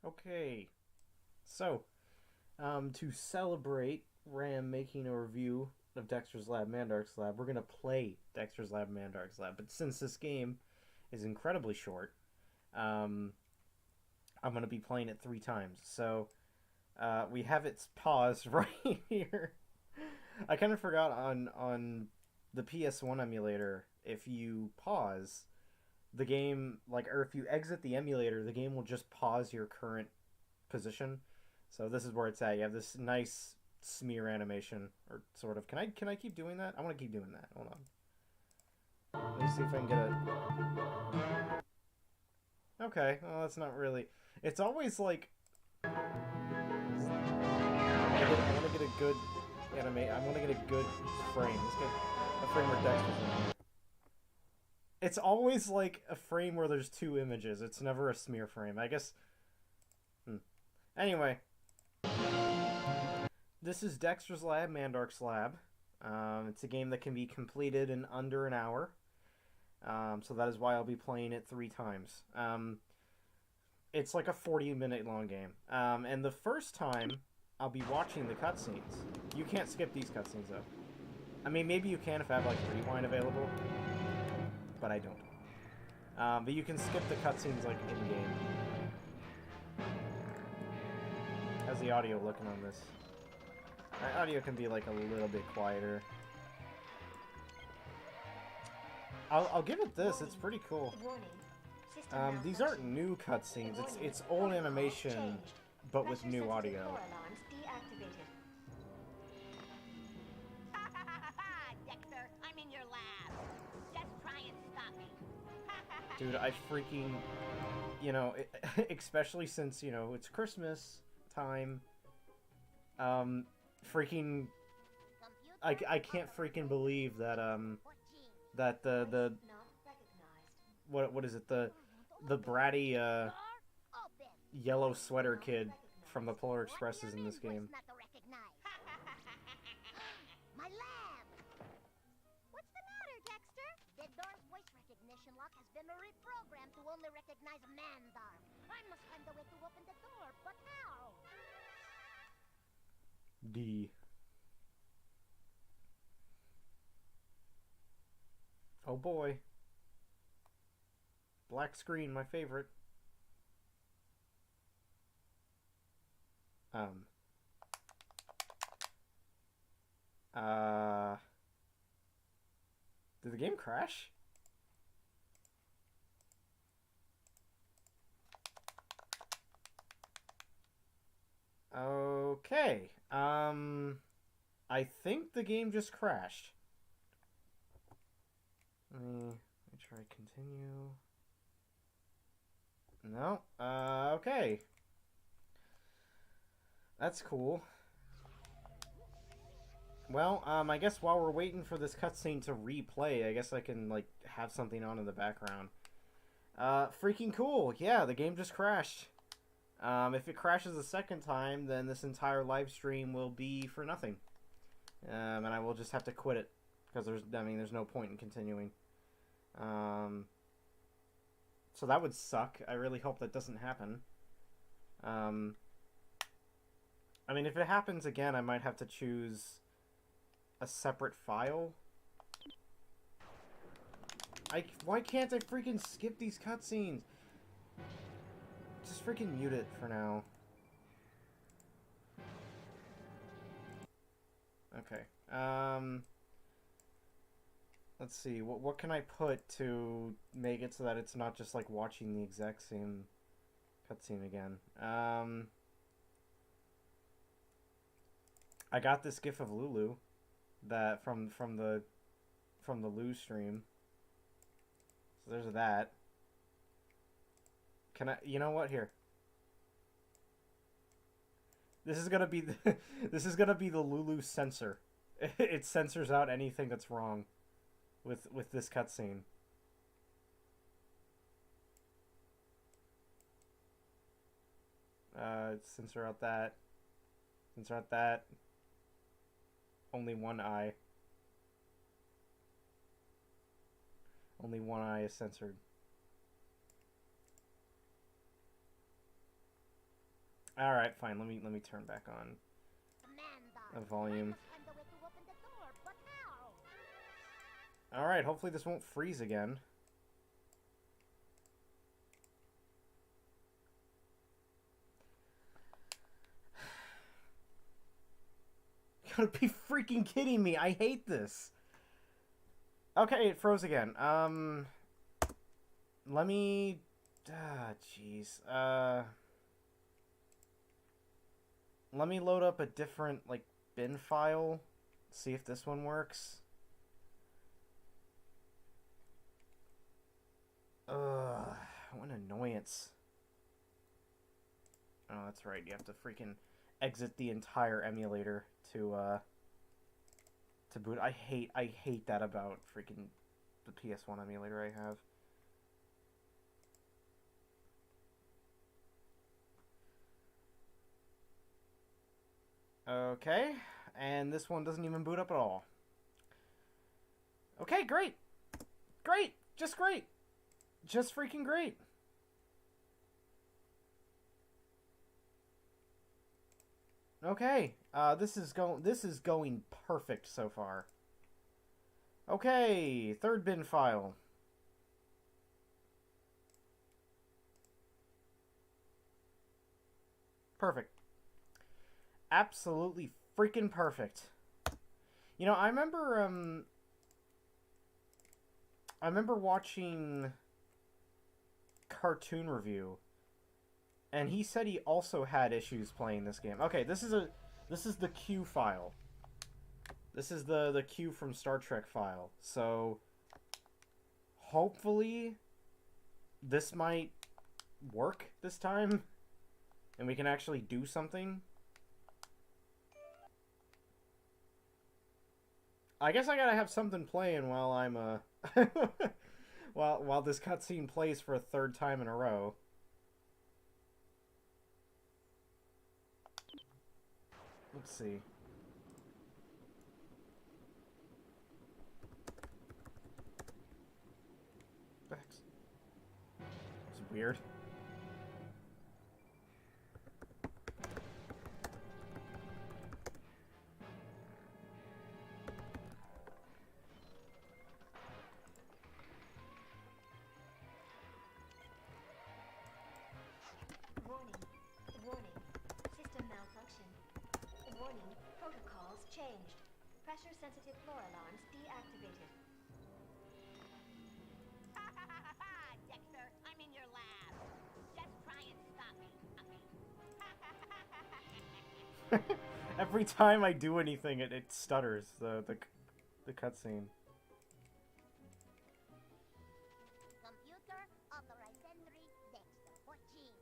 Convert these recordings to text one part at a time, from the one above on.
Okay, so to celebrate Ram making a review of Dexter's Lab, Mandark's Lab, we're gonna play Dexter's Lab, Mandark's Lab. But since this game is incredibly short, um, I'm gonna be playing it 3 times. So we have it paused right here. I kind of forgot on the PS1 emulator. If you pause the game, or if you exit the emulator, the game will just pause your current position. So this is where it's at. You have this nice smear animation, or sort of. Can I keep doing that? I want to keep doing that. Hold on. Let me see if I can get a. Okay, well that's not really. It's always like I want to get a good animate. I want to get a good frame. Let's get a frame where Dexter's in here. It's always like a frame where there's 2 images. It's never a smear frame. I guess. Anyway, this is Dexter's Lab, Mandark's Lab. It's a game that can be completed in under an hour. So that is why I'll be playing it 3 times. It's like a 40-minute long game. And the first time, I'll be watching the cutscenes. You can't skip these cutscenes, though. I mean, maybe you can if I have, rewind available. But I don't. But you can skip the cutscenes, in-game. How's the audio looking on this? My audio can be, a little bit quieter. I'll give it this. It's pretty cool. These aren't new cutscenes. It's old animation, but with new audio. Dexter, I'm in your lab. Just try and stop me. Dude, I freaking, especially since, it's Christmas time. Freaking, I can't freaking believe that, that the what is it, the bratty, yellow sweater kid from the Polar Express is in this game. My lab! What's the matter, Dexter? The door's voice recognition lock has been reprogrammed to only recognize Madark. I must find a way to open the door, but how? D. Oh boy. Black screen, my favorite. Did the game crash? Okay. I think the game just crashed. Let me try continue. No. Okay. That's cool. Well, I guess while we're waiting for this cutscene to replay, I guess I can, have something on in the background. Freaking cool. Yeah, the game just crashed. If it crashes a second time, then this entire live stream will be for nothing. And I will just have to quit it. Because there's no point in continuing. So that would suck. I really hope that doesn't happen. I mean, if it happens again, I might have to choose a separate file. Why can't I freaking skip these cutscenes? Just freaking mute it for now. Okay. Let's see. What can I put to make it so that it's not just watching the exact same cutscene again? I got this GIF of Lulu that from the Lou stream. So there's that. Can I? You know what? Here. This is gonna be this is gonna be the Lulu censor. It censors out anything that's wrong with this cutscene. Censor out that. Censor out that. Only one eye. Only one eye is censored. All right, fine. Let me turn back on the volume. All right. Hopefully this won't freeze again. You gotta be freaking kidding me! I hate this. Okay, it froze again. Let me. Jeez. Let me load up a different, like, bin file. See if this one works. Ugh, what an annoyance. Oh, that's right. You have to freaking exit the entire emulator to boot. I hate that about freaking the PS1 emulator I have. Okay, and this one doesn't even boot up at all. Okay, great. Great. Just great. Just freaking great. Okay, this is going perfect so far. Okay, third bin file. Perfect. Absolutely freaking perfect. You know, I remember watching Cartoon Review, and he said he also had issues playing this game. Okay, this is the Q file. This is the Q from Star Trek file. So hopefully this might work this time and we can actually do something. I guess I gotta have something playing while I'm while this cutscene plays for a third time in a row. Let's see. It's weird. Changed. Pressure-sensitive floor alarms deactivated. Dexter, I'm in your lab. Just try and stop me. Every time I do anything, it stutters, the cutscene. Computer, authorized entry, Dexter. What gene?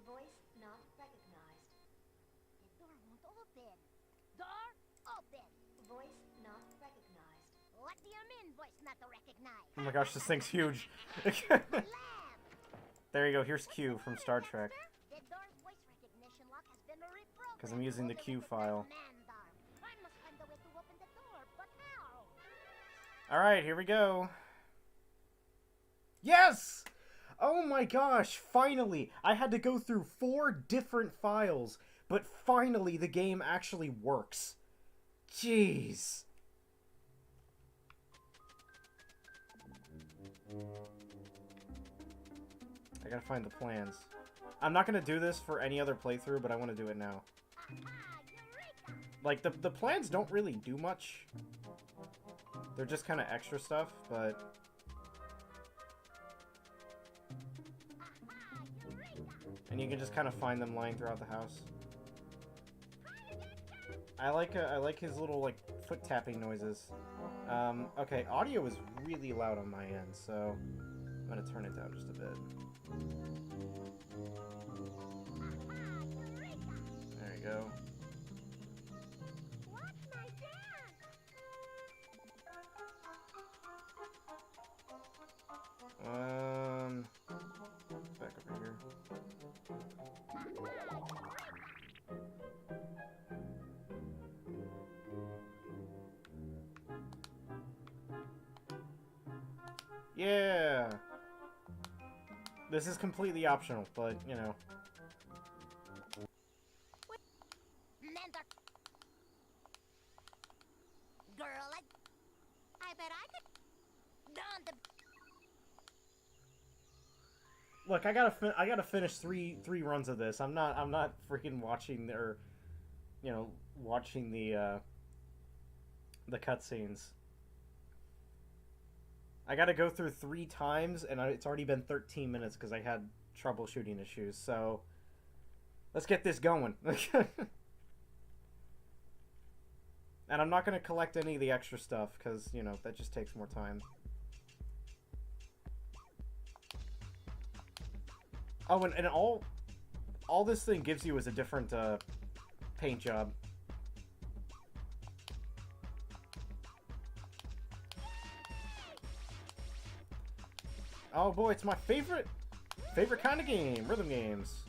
Voice not recognized. The door won't open. Door open. Voice not recognized. What do you mean, voice not recognized? Oh my gosh, this thing's huge. Lab. There you go, here's Q from Star Trek. The door's voice recognition lock has been reprogrammed. Because I'm using the Q file. I must find a way to open the door, but how? Alright, here we go. Yes! Oh my gosh, finally! I had to go through 4 different files, but finally the game actually works. Jeez. I gotta find the plans. I'm not gonna do this for any other playthrough, but I want to do it now. Like, the plans don't really do much. They're just kind of extra stuff, but... And you can just kind of find them lying throughout the house. I like his little, like, foot tapping noises. Okay, audio is really loud on my end, so I'm gonna turn it down just a bit. There you go. Back over here. Yeah! This is completely optional, but, you know. Look, I gotta finish three runs of this. I'm not freaking watching or, you know, watching the cutscenes. I gotta go through 3 times, and it's already been 13 minutes because I had troubleshooting issues. So let's get this going. And I'm not gonna collect any of the extra stuff because, you know, that just takes more time. Oh, and all this thing gives you is a different paint job. Oh boy, it's my favorite kind of game, rhythm games.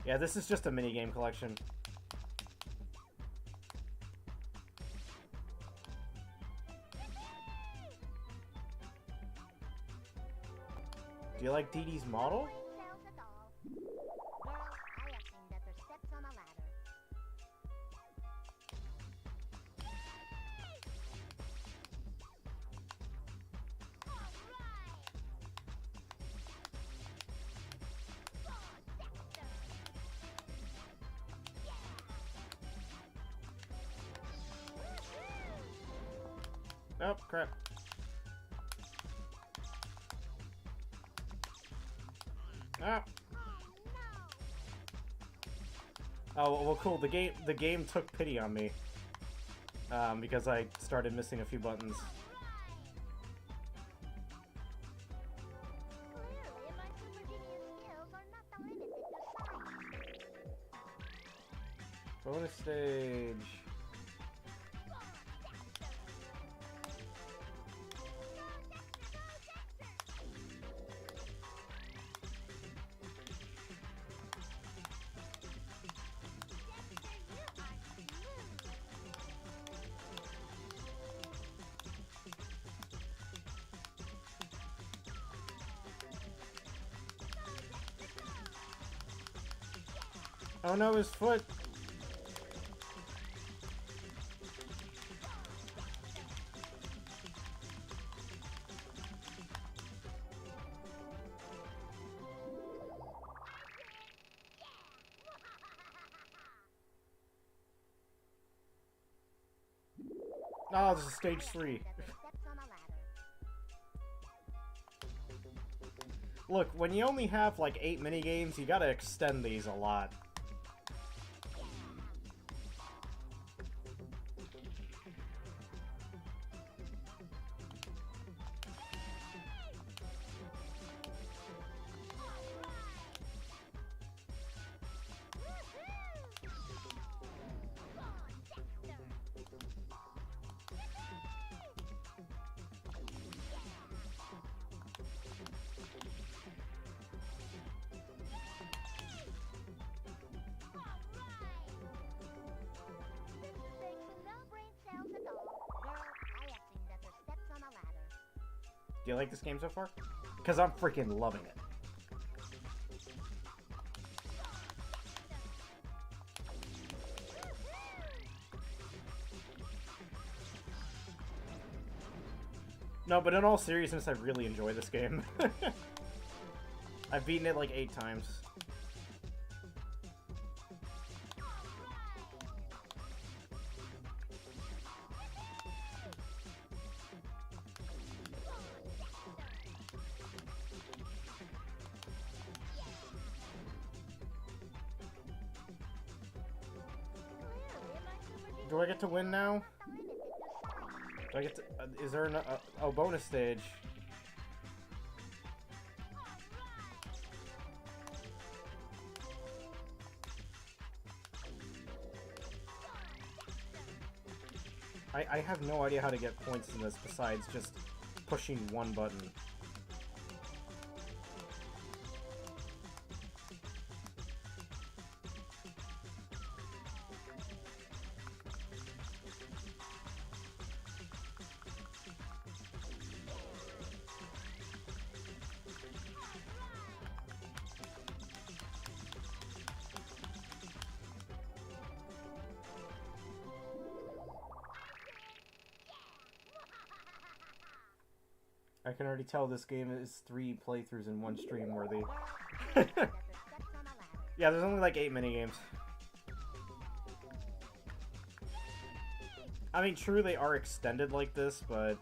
Yeah, this is just a mini game collection. Do you like Dee Dee's model? Oh, crap. Ah. Oh, well, cool. The game took pity on me. Because I started missing a few buttons. Bonus stage. Oh no, his foot! Oh, this is stage 3. Look, when you only have like 8 minigames, you gotta extend these a lot. Do you like this game so far? Because I'm freaking loving it. No, but in all seriousness, I really enjoy this game. I've beaten it like 8 times. Do I get to win now? Do I get to... is there an... oh, bonus stage. I have no idea how to get points in this besides just pushing one button. I can already tell this game is 3 playthroughs in one stream worthy. Get the steps on a ladder. Yeah, there's only like 8 minigames. I mean, true, they are extended like this, but...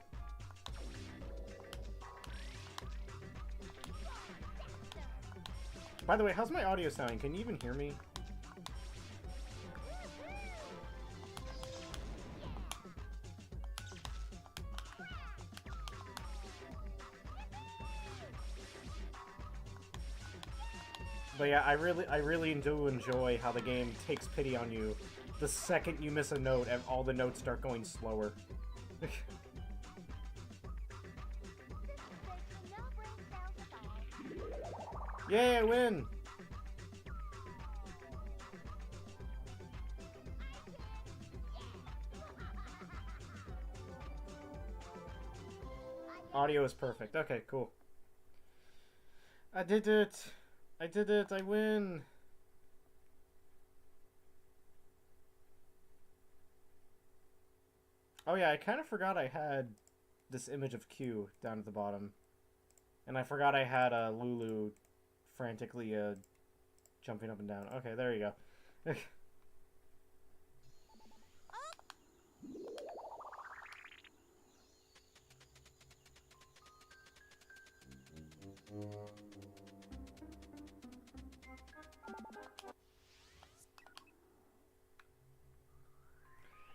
By the way, how's my audio sounding? Can you even hear me? But yeah, I really do enjoy how the game takes pity on you. The second you miss a note, and all the notes start going slower. This station no brain cells at all. Yay, I win! Audio is perfect. Okay, cool. I did it! I did it! I win! Oh yeah, I kind of forgot I had this image of Q down at the bottom. And I forgot I had Lulu frantically jumping up and down. Okay, there you go.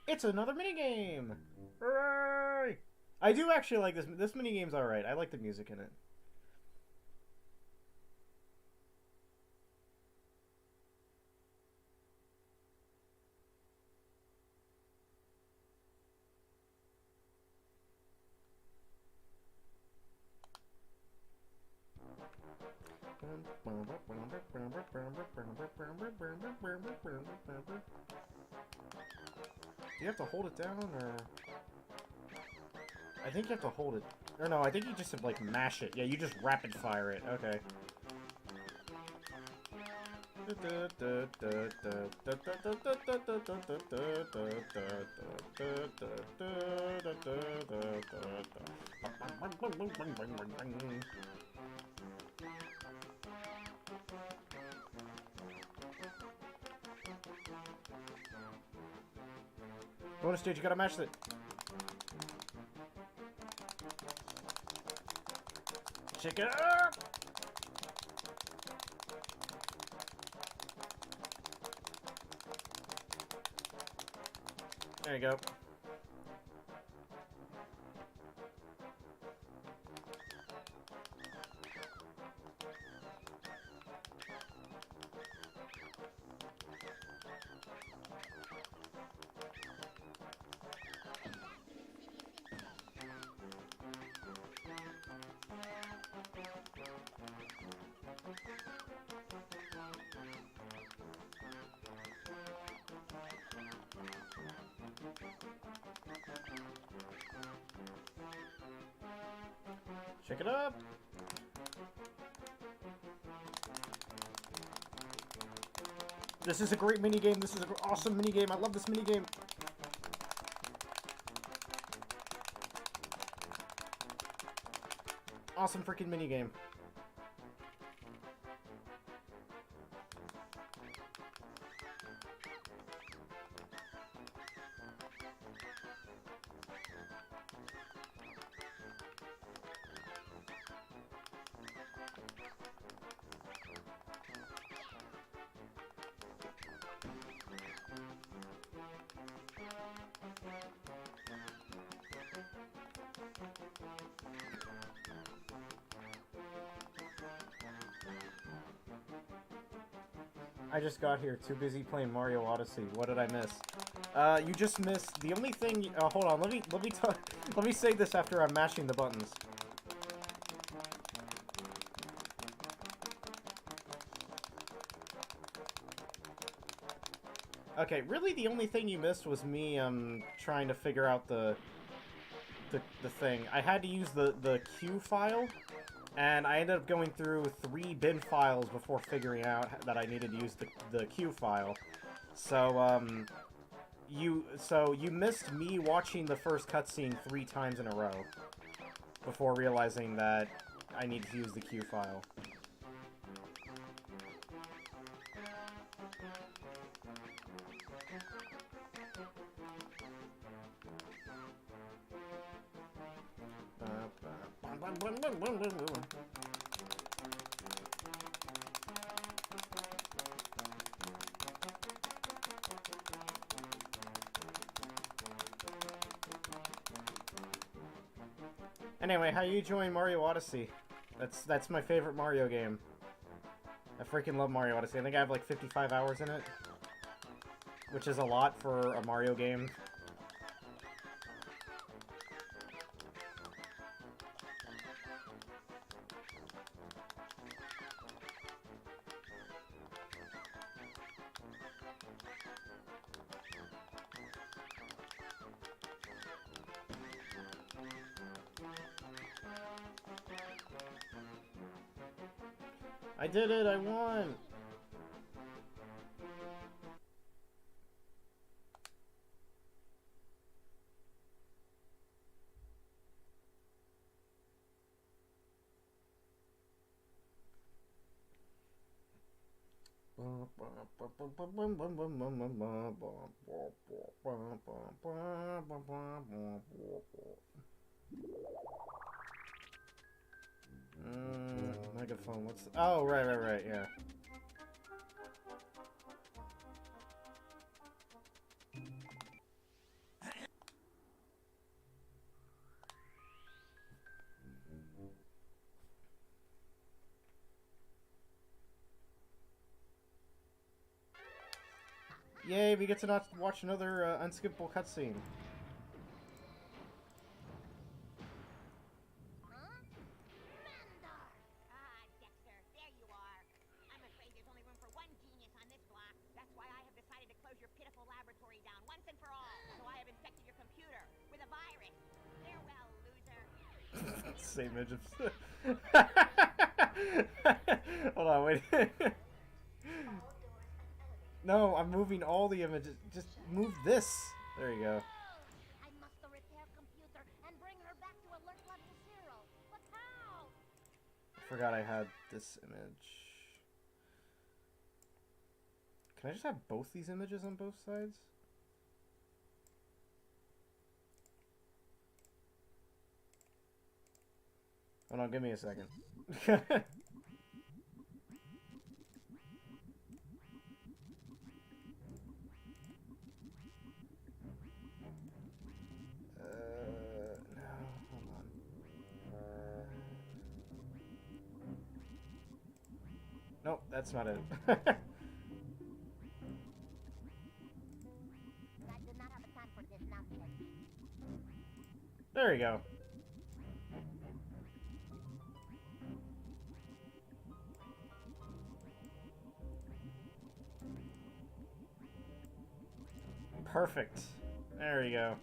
It's another minigame! Hooray! I do actually like this. This minigame's alright. I like the music in it. Do you have to hold it down, or... I think you have to hold it... Or no, I think you just have, like, mash it. Yeah, you just rapid fire it. Okay. Bonus stage, you gotta mash it. Shake it up! There you go. Shake it up! This is a great minigame. This is an awesome minigame. I love this minigame. Awesome freaking minigame. I just got here, too busy playing Mario Odyssey. What did I miss? You just missed the only thing. Hold on. Let me say this after I'm mashing the buttons. Okay, really, the only thing you missed was me trying to figure out the thing. I had to use the Q file. And I ended up going through 3 bin files before figuring out that I needed to use the Q file. So, you missed me watching the first cutscene 3 times in a row. before realizing that I need to use the Q file. Anyway, how you enjoying Mario Odyssey? That's my favorite Mario game. I freaking love Mario Odyssey. I think I have like 55 hours in it, which is a lot for a Mario game. I did it! I won! Megaphone, what's... Oh, right, yeah. Yay, we get to not watch another unskippable cutscene. Same image of... Hold on, wait. No, I'm moving all the images. Just move this. There you go. I must repair computer and bring her back to alert level 0. But how? I forgot I had this image. Can I just have both these images on both sides? Hold on, give me a second. No, hold on. Nope, that's not it. I do not have time for this nonsense. There you go. Perfect. There you go.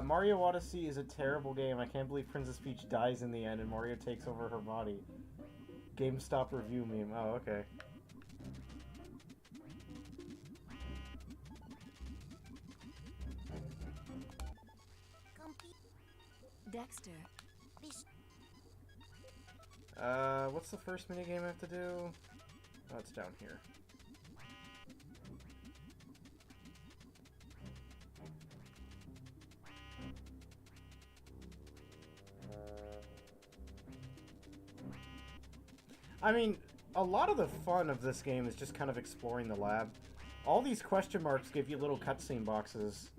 Mario Odyssey is a terrible game. I can't believe Princess Peach dies in the end and Mario takes over her body. GameStop review meme. Oh, okay. Dexter. What's the first minigame I have to do? Oh, it's down here. I mean, a lot of the fun of this game is just kind of exploring the lab. All these question marks give you little cutscene boxes.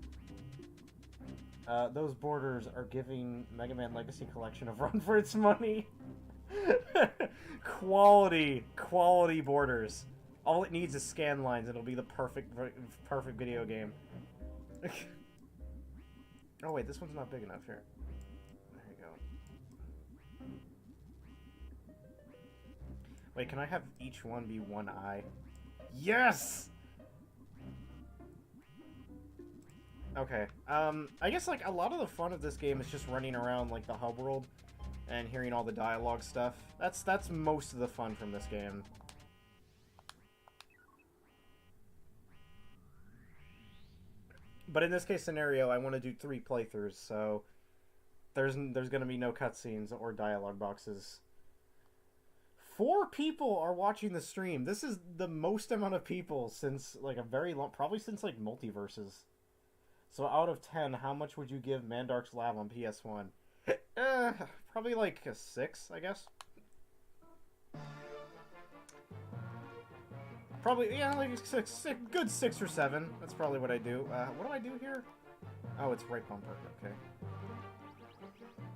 Those borders are giving Mega Man Legacy Collection a run for its money. Quality borders. All it needs is scan lines, and it'll be the perfect video game. Oh wait, this one's not big enough here. There you go. Wait, can I have each one be one eye? Yes! Okay, I guess, like, a lot of the fun of this game is just running around, like, the hub world and hearing all the dialogue stuff. That's most of the fun from this game. But in this case scenario, I want to do 3 playthroughs, so there's going to be no cutscenes or dialogue boxes. 4 people are watching the stream. This is the most amount of people since, like, a very long... Probably since, like, Multiverses. So out of 10, how much would you give Mandark's Lab on PS1? Probably, like, a 6, I guess. Probably, yeah, like a good 6 or 7. That's probably what I do. What do I do here? Oh, it's right bumper. Okay.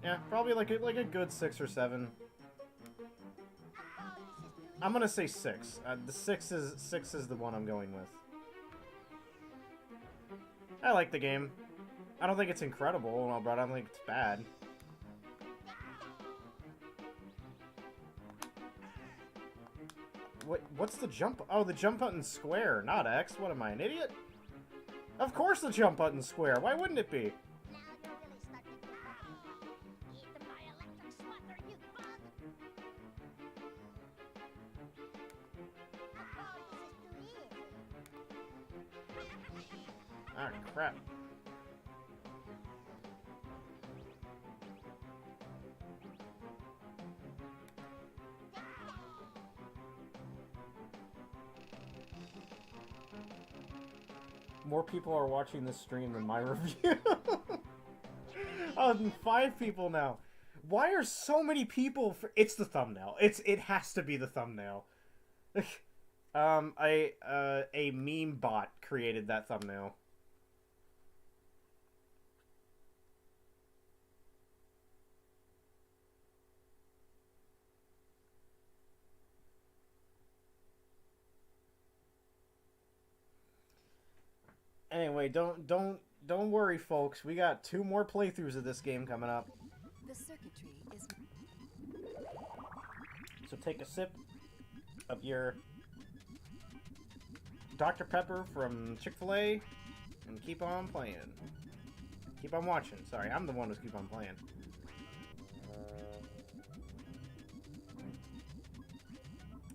Yeah, probably like a good 6 or 7. I'm gonna say 6. The 6 is the one I'm going with. I like the game. I don't think it's incredible, but I don't think it's bad. What's the jump? Oh, the jump button's square, not X. What am I, an idiot? Of course the jump button's square. Why wouldn't it be? Ah, crap. More people are watching this stream than my review. Oh, 5 people now. Why are so many people? It's the thumbnail. It has to be the thumbnail. A meme bot created that thumbnail. Anyway, don't worry, folks. We got 2 more playthroughs of this game coming up. The circuitry is... So take a sip of your Dr. Pepper from Chick-fil-A and keep on playing. Keep on watching. Sorry, I'm the one who's keep on playing.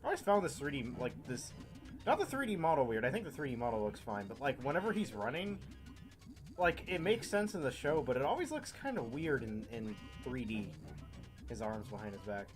I always found this 3D, like, this... Not the 3D model weird. I think the 3D model looks fine, but, like, whenever he's running, like, it makes sense in the show, but it always looks kind of weird in 3D. His arms behind his back.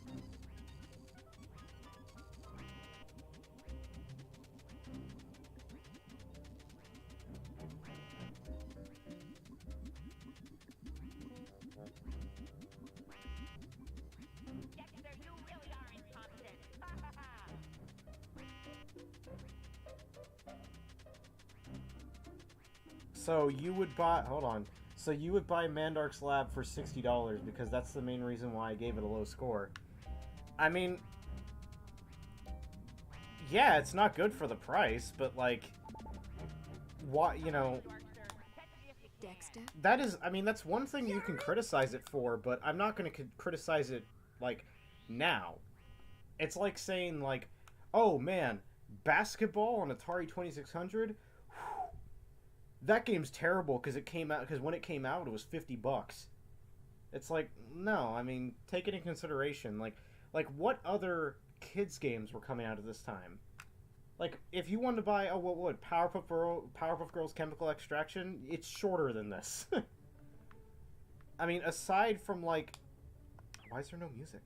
So you would buy... Hold on. So you would buy Mandark's Lab for $60 because that's the main reason why I gave it a low score. I mean... Yeah, it's not good for the price, but, like... What, you know... Dexter? That is... I mean, that's one thing you can criticize it for, but I'm not going to criticize it, like, now. It's like saying, like, oh, man, basketball on Atari 2600... That game's terrible because it came out. Because when it came out, it was $50. It's like, no. I mean, take it in consideration. Like what other kids games were coming out at this time? Like, if you wanted to buy, what would Powerpuff Girls Chemical Extraction? It's shorter than this. I mean, aside from like, why is there no music?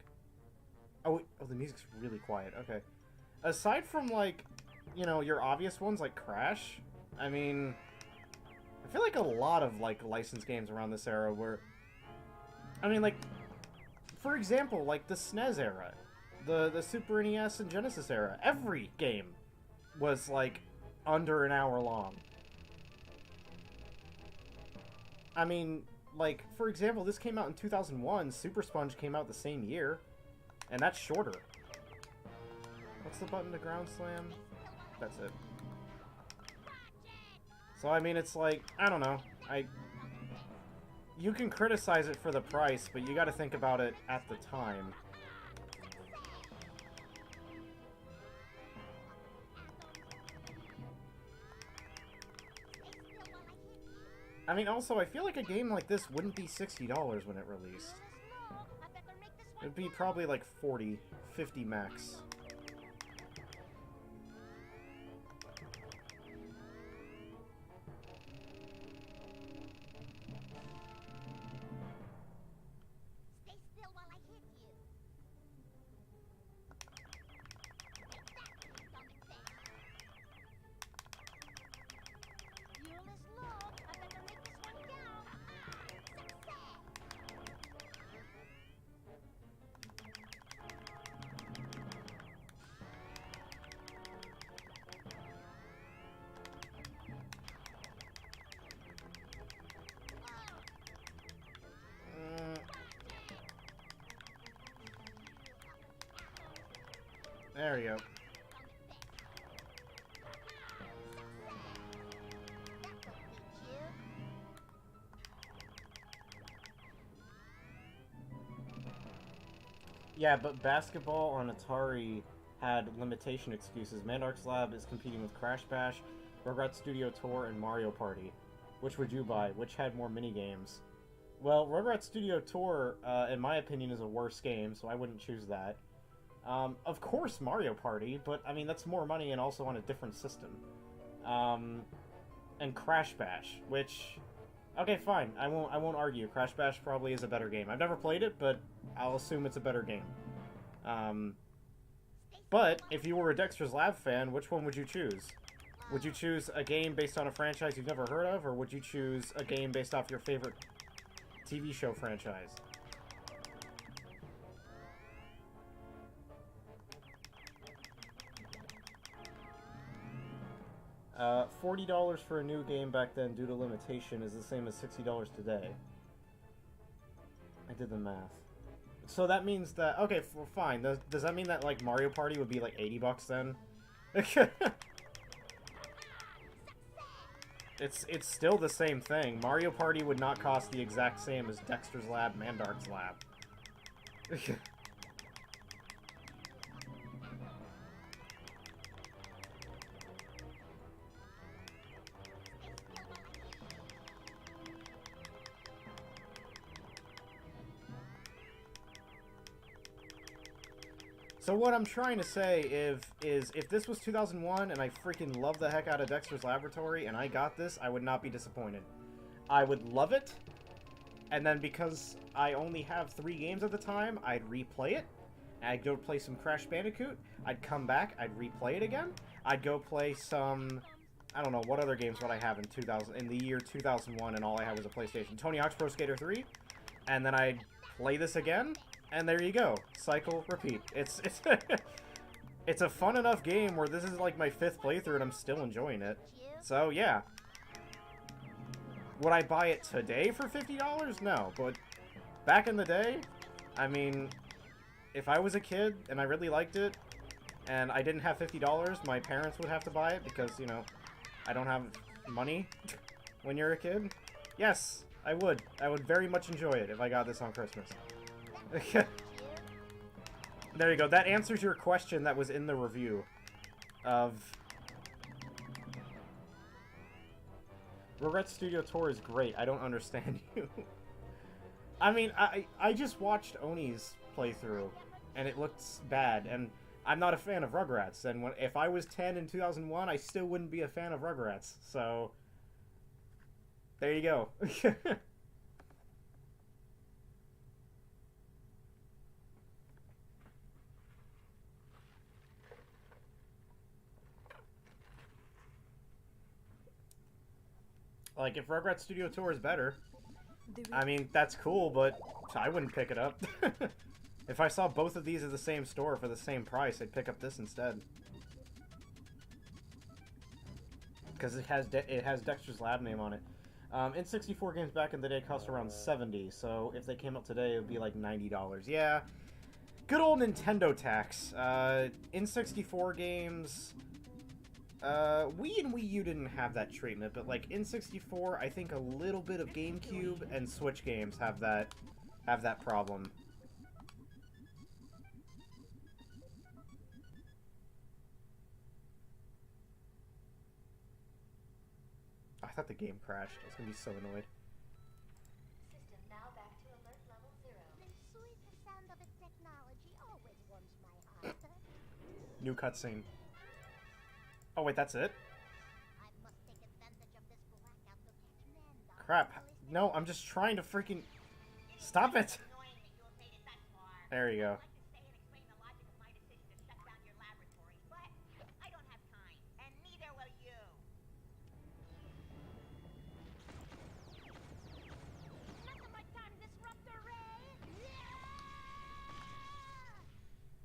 Oh, the music's really quiet. Okay. Aside from like, you know, your obvious ones like Crash. I mean. I feel like a lot of, like, licensed games around this era were... I mean, like, for example, like, the SNES era, the Super NES and Genesis era, every game was, like, under an hour long. I mean, like, for example, this came out in 2001, Super Sponge came out the same year, and that's shorter. What's the button to ground slam? That's it. So, I mean, it's like, I don't know. You can criticize it for the price, but you gotta think about it at the time. I mean, also, I feel like a game like this wouldn't be $60 when it released. It'd be probably like 40, 50 max. There we go. Yeah, but basketball on Atari had limitation excuses. Mandark's Lab is competing with Crash Bash, Rugrats Studio Tour, and Mario Party. Which would you buy? Which had more minigames? Well, Rugrats Studio Tour, in my opinion, is a worse game, so I wouldn't choose that. Of course Mario Party, but, I mean, that's more money and also on a different system. And Crash Bash, which... Okay, fine. I won't argue. Crash Bash probably is a better game. I've never played it, but I'll assume it's a better game. But if you were a Dexter's Lab fan, which one would you choose? Would you choose a game based on a franchise you've never heard of, or would you choose a game based off your favorite TV show franchise? $40 for a new game back then due to limitation is the same as $60 today. I did the math. So that means that... Okay, fine. Does that mean that, like, Mario Party would be, like, $80 then? It's still the same thing. Mario Party would not cost the exact same as Dexter's Lab, Mandark's Lab. So what I'm trying to say is if this was 2001 and I freaking love the heck out of Dexter's Laboratory and I got this, I would not be disappointed. I would love it, and then because I only have 3 games at the time, I'd replay it. I'd go play some Crash Bandicoot. I'd come back. I'd replay it again. I'd go play some... I don't know, what other games would I have in the year 2001 and all I had was a PlayStation? Tony Hawk's Pro Skater 3, and then I'd play this again. And there you go. Cycle, repeat. It's it's a fun enough game where this is like my 5th playthrough and I'm still enjoying it. So, yeah. Would I buy it today for $50? No, but back in the day, I mean, if I was a kid and I really liked it and I didn't have $50, my parents would have to buy it because, you know, I don't have money when you're a kid. Yes, I would. I would very much enjoy it if I got this on Christmas. There you go. That answers your question that was in the review of... Rugrats Studio Tour is great. I don't understand you. I mean, I just watched Oni's playthrough, and it looks bad, and I'm not a fan of Rugrats, and if I was 10 in 2001, I still wouldn't be a fan of Rugrats, so... There you go. Like, if Rugrats Studio Tour is better, I mean, that's cool, but I wouldn't pick it up. If I saw both of these at the same store for the same price, I'd pick up this instead. Because it has Dexter's Lab name on it. N64 games back in the day cost around $70, so if they came out today, it would be like $90. Yeah, good old Nintendo tax. N64 games... Wii and Wii U didn't have that treatment, but like N64, I think a little bit of GameCube and Switch games have that problem. I thought the game crashed. I was gonna be so annoyed. System now back to alert level 0. The sweet sound of its technology always warms my heart. New cutscene. Oh wait, that's it? I must take advantage of this blackout to catch Mandark. Crap. No, I'm just trying to freaking... Stop it! There you go.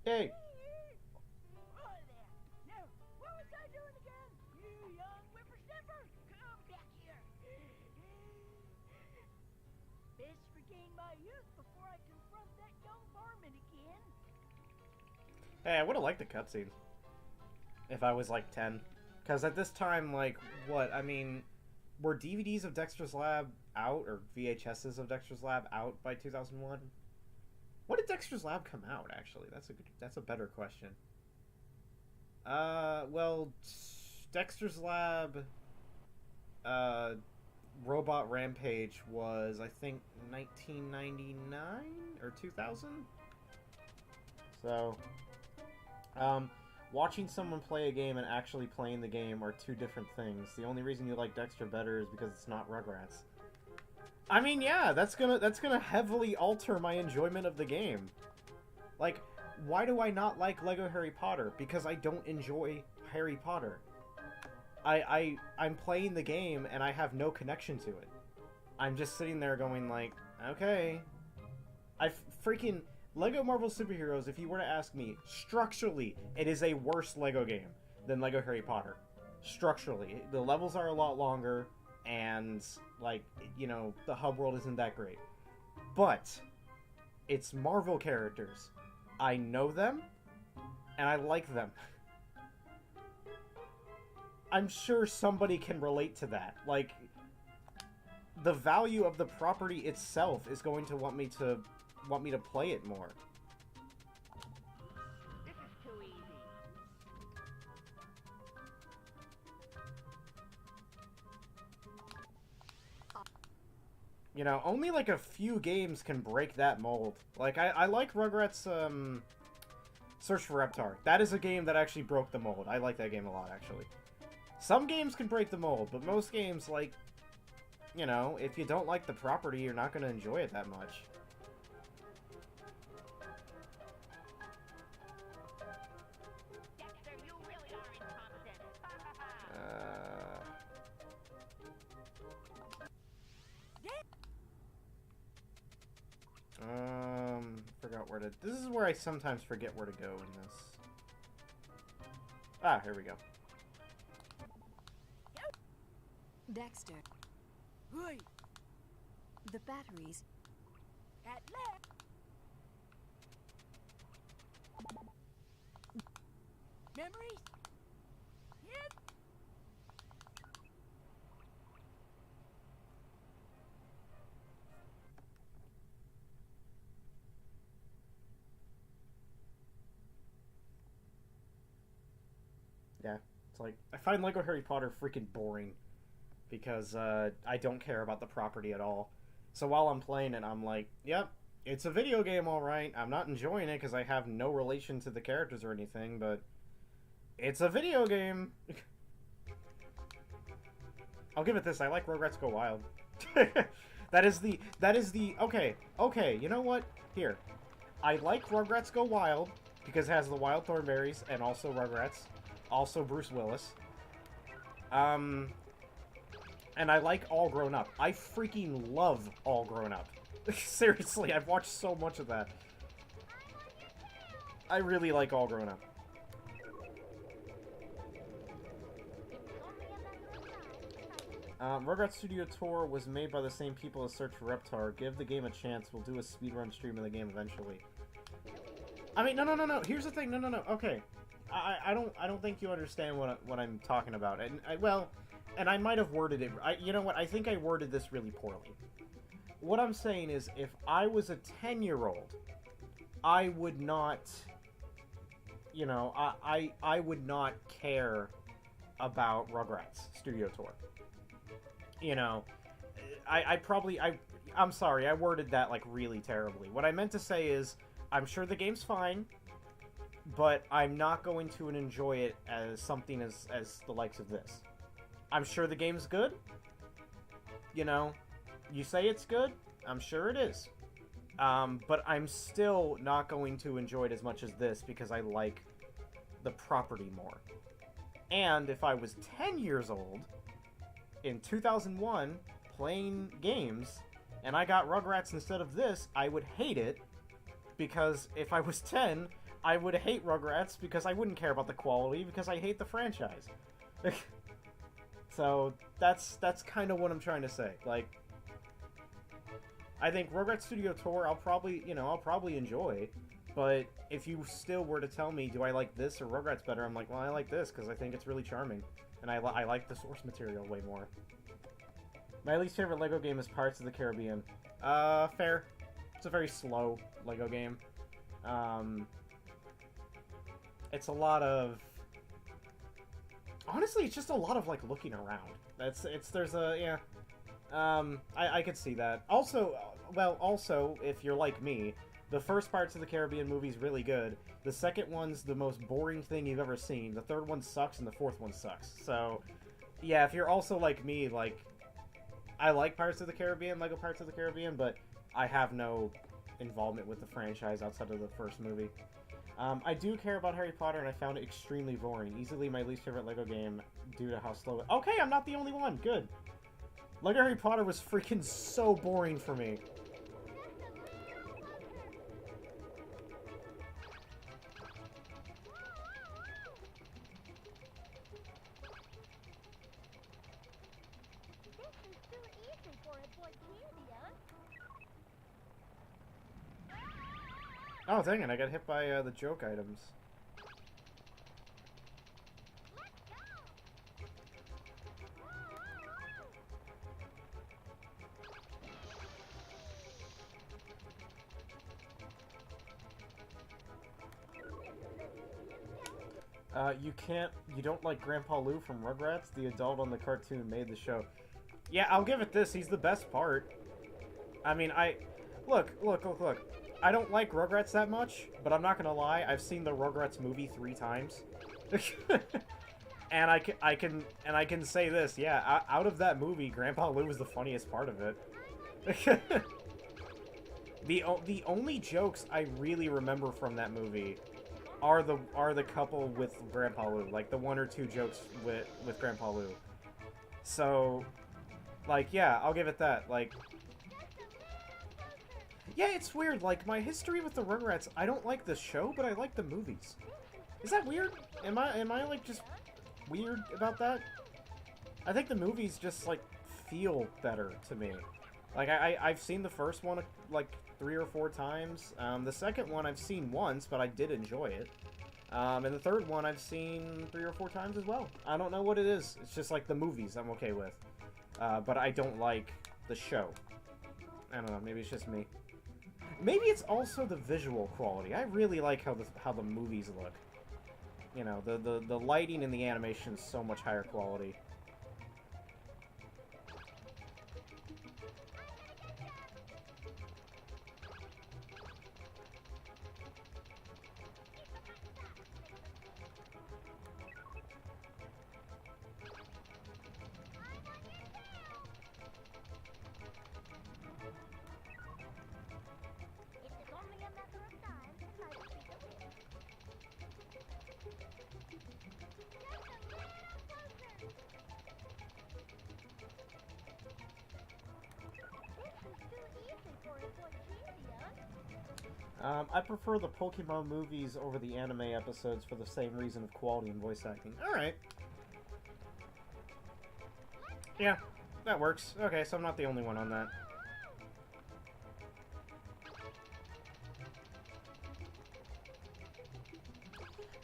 Yay! Hey, I would have liked the cutscene if I was like 10. Because at this time, like, what? I mean, were DVDs of Dexter's Lab out, or VHSs of Dexter's Lab out by 2001? When did Dexter's Lab come out, actually? That's a better question. Well, Dexter's Lab, Robot Rampage was, I think, 1999 or 2000? So, watching someone play a game and actually playing the game are two different things. The only reason you like Dexter better is because it's not Rugrats. I mean, yeah, that's gonna heavily alter my enjoyment of the game. Like, why do I not like Lego Harry Potter? Because I don't enjoy Harry Potter. I'm playing the game and I have no connection to it. I'm just sitting there going like, okay. Freaking Lego Marvel Superheroes, if you were to ask me, structurally, it is a worse Lego game than Lego Harry Potter. Structurally. The levels are a lot longer, and, like, you know, the hub world isn't that great. But, it's Marvel characters. I know them, and I like them. I'm sure somebody can relate to that. Like, the value of the property itself is going to want me to play it more. This is too easy. You know, only like a few games can break that mold. Like, I like Rugrats, Search for Reptar. That is a game that actually broke the mold. I like that game a lot, actually. Some games can break the mold, but most games, like, you know, if you don't like the property, you're not going to enjoy it that much. Dexter, you really are incompetent. Forgot where to... This is where I sometimes forget where to go in this. Ah, here we go. Dexter. The batteries. At left. Memories? Yep. Yeah, it's like, I find Lego Harry Potter freaking boring. Because, I don't care about the property at all. So while I'm playing it, I'm like, yep, it's a video game, alright. I'm not enjoying it because I have no relation to the characters or anything, but it's a video game. I'll give it this, I like Rugrats Go Wild. That is the, okay, you know what? Here. I like Rugrats Go Wild because it has the Wild Thornberrys and also Rugrats. Also Bruce Willis. And I like All Grown Up. I freaking love All Grown Up. Seriously, I've watched so much of that. I really like All Grown Up. Rugrats Studio Tour was made by the same people as Search for Reptar. Give the game a chance. We'll do a speedrun stream of the game eventually. I mean, no. Here's the thing. No. Okay. I don't think you understand what I'm talking about. And and I might have worded it... you know what? I think I worded this really poorly. What I'm saying is, if I was a 10-year-old, I would not... You know, I would not care about Rugrats Studio Tour. You know, I'm sorry, I worded that, like, really terribly. What I meant to say is, I'm sure the game's fine, but I'm not going to enjoy it as something as the likes of this. I'm sure the game's good. You know, you say it's good, I'm sure it is. But I'm still not going to enjoy it as much as this because I like the property more. And if I was 10 years old, in 2001, playing games, and I got Rugrats instead of this, I would hate it, because if I was 10, I would hate Rugrats because I wouldn't care about the quality, because I hate the franchise. So, that's kind of what I'm trying to say. Like, I think Rugrats Studio Tour, I'll probably enjoy, But if you still were to tell me, do I like this or Rugrats better? I'm like, well, I like this because I think it's really charming. And I like the source material way more. My least favorite LEGO game is Pirates of the Caribbean. Fair. It's a very slow LEGO game. It's a lot of... Honestly, it's just a lot of, like, looking around. There's a, yeah. I could see that. Also, if you're like me, the first Pirates of the Caribbean movie's really good. The second one's the most boring thing you've ever seen. The third one sucks, and the fourth one sucks. So, yeah, if you're also like me, like, I like Pirates of the Caribbean, LEGO Pirates of the Caribbean, but I have no involvement with the franchise outside of the first movie. I do care about Harry Potter, and I found it extremely boring. Easily my least favorite LEGO game due to how slow it... Okay, I'm not the only one. Good. LEGO Harry Potter was freaking so boring for me. Oh, dang it, I got hit by the joke items. You don't like Grandpa Lou from Rugrats? The adult on the cartoon made the show. Yeah, I'll give it this, he's the best part. I mean, Look. I don't like Rugrats that much, but I'm not gonna lie, I've seen the Rugrats movie 3 times. And I can say this, yeah, out of that movie, Grandpa Lou was the funniest part of it. The only jokes I really remember from that movie are the couple with Grandpa Lou, like the 1 or 2 jokes with Grandpa Lou. So, like, yeah, I'll give it that. Like, yeah, it's weird. Like, my history with the Rugrats, I don't like the show, but I like the movies. Is that weird? Am I like just weird about that? I think the movies just like feel better to me. Like, I've seen the first one like 3 or 4 times. The second one I've seen once, but I did enjoy it. And the third one I've seen 3 or 4 times as well. I don't know what it is. It's just like the movies I'm okay with. But I don't like the show. I don't know. Maybe it's just me. Maybe it's also the visual quality. I really like how the movies look. You know, the lighting and the animation is so much higher quality. I prefer the Pokemon movies over the anime episodes for the same reason of quality and voice acting. Alright. Yeah, that works. Okay, so I'm not the only one on that.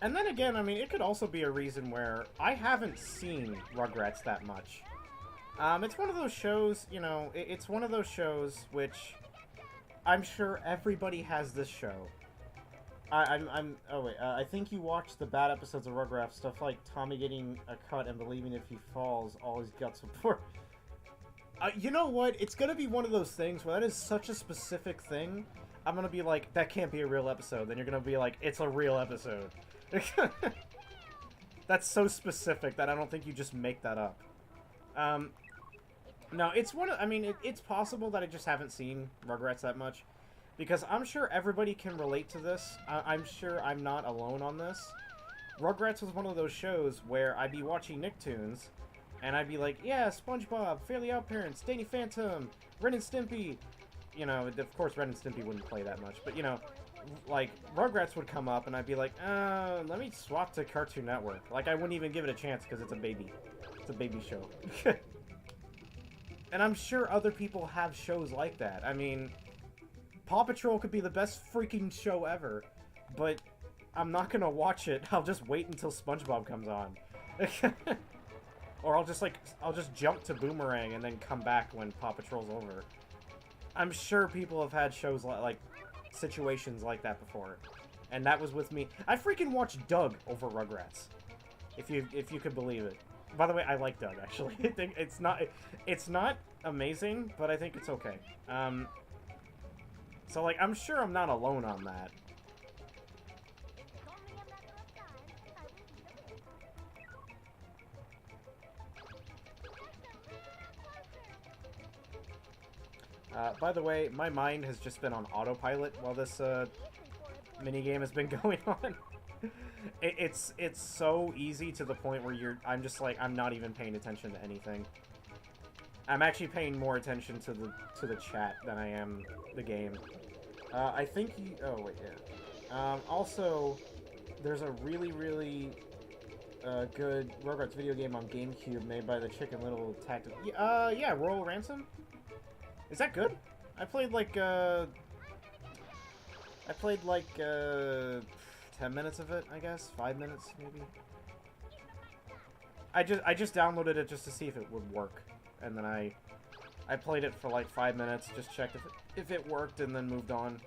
And then again, I mean, it could also be a reason where I haven't seen Rugrats that much. It's one of those shows, you know, it's one of those shows which... I'm sure everybody has this show. I think you watched the bad episodes of Rugrats, stuff like Tommy getting a cut and believing if he falls, all his guts will pour. You know what? It's gonna be one of those things where that is such a specific thing, I'm gonna be like, that can't be a real episode. Then you're gonna be like, it's a real episode. That's so specific that I don't think you just make that up. No, it's one of... I mean, it's possible that I just haven't seen Rugrats that much. Because I'm sure everybody can relate to this. I'm sure I'm not alone on this. Rugrats was one of those shows where I'd be watching Nicktoons, and I'd be like, yeah, SpongeBob, Fairly OddParents, Danny Phantom, Ren and Stimpy. You know, of course Ren and Stimpy wouldn't play that much, but, you know, like, Rugrats would come up, and I'd be like, let me swap to Cartoon Network. Like, I wouldn't even give it a chance because it's a baby. It's a baby show. And I'm sure other people have shows like that. I mean, Paw Patrol could be the best freaking show ever. but I'm not gonna watch it. I'll just wait until SpongeBob comes on. Or I'll just jump to Boomerang and then come back when Paw Patrol's over. I'm sure people have had shows like situations like that before. And that was with me. I freaking watched Doug over Rugrats. If you could believe it. By the way, I like Doug, actually. I think it's not amazing, but I think it's okay. So, like, I'm sure I'm not alone on that. By the way, my mind has just been on autopilot while this minigame has been going on. It's so easy to the point where I'm just like, I'm not even paying attention to anything. I'm actually paying more attention to the chat than I am the game. I think oh wait, yeah. Also, there's a really good Rugrats video game on GameCube made by the Chicken Little Tactics. Yeah, Royal Ransom. Is that good? I played like 10 minutes of it, I guess. 5 minutes, maybe. I just downloaded it just to see if it would work, and then I played it for like 5 minutes, just checked if it worked, and then moved on.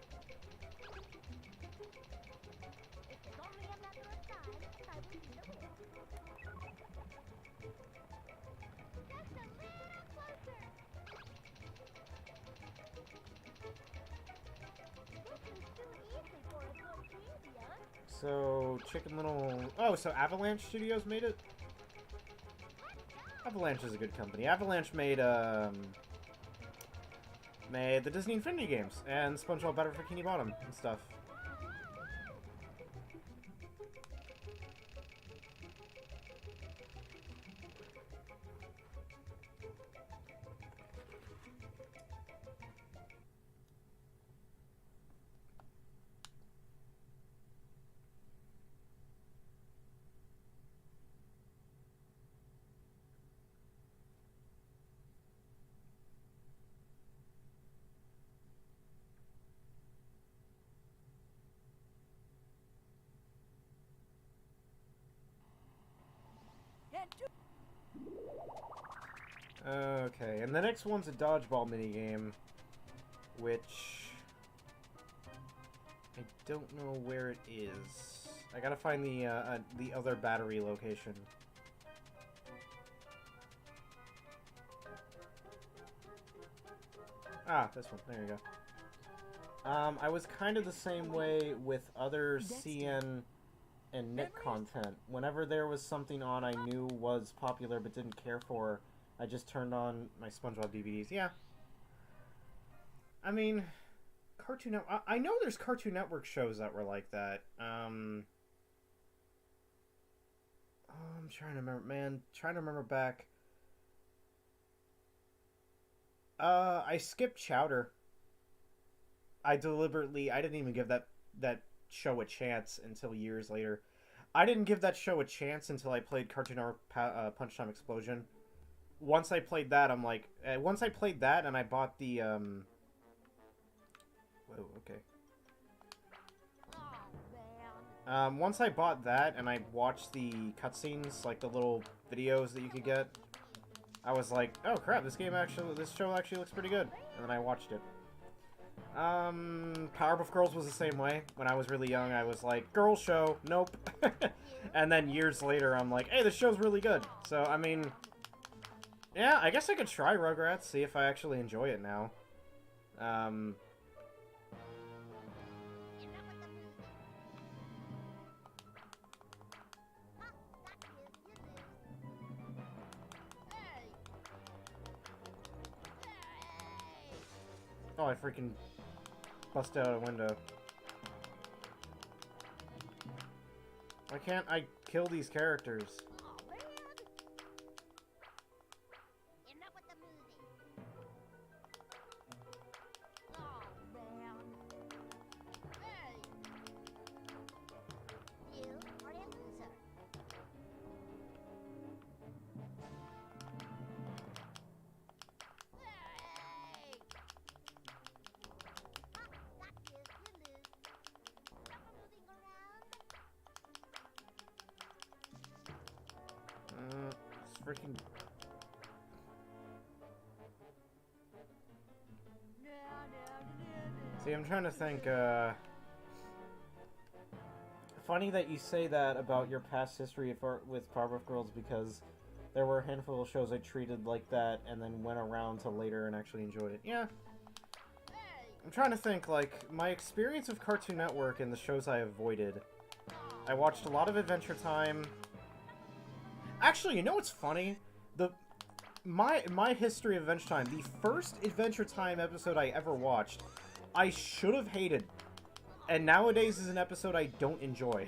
So, Chicken Little... Oh, so Avalanche Studios made it? Avalanche is a good company. Avalanche made the Disney Infinity games, and SpongeBob Battle for Bikini Bottom and stuff. Okay, and the next one's a dodgeball minigame, which I don't know where it is. I gotta find the other battery location. Ah, this one. There you go. I was kind of the same way with other CN and Nick content. Whenever there was something on I knew was popular but didn't care for, I just turned on my SpongeBob DVDs. Yeah. I mean, Cartoon Network... I know there's Cartoon Network shows that were like that. I'm trying to remember... Man, trying to remember back... I skipped Chowder. I didn't even give that show a chance until years later. I didn't give that show a chance until I played Cartoon Network Punch Time Explosion. Once I played that, I'm like... once I played that and I bought the, Whoa, okay. Once I bought that and I watched the cutscenes, like the little videos that you could get, I was like, oh crap, this show actually looks pretty good. And then I watched it. Powerpuff Girls was the same way. When I was really young, I was like, girl show, nope. And then years later, I'm like, hey, this show's really good. So, I mean... Yeah, I guess I could try Rugrats, see if I actually enjoy it now. Oh, I freaking busted out a window. Why can't I kill these characters? freaking... See, I'm trying to think, funny that you say that about your past history with Powerpuff Girls, because there were a handful of shows I treated like that and then went around to later and actually enjoyed it. Yeah. I'm trying to think, like, my experience of Cartoon Network and the shows I avoided. I watched a lot of Adventure Time. Actually, you know what's funny? My history of Adventure Time, the first Adventure Time episode I ever watched, I should have hated. And nowadays is an episode I don't enjoy.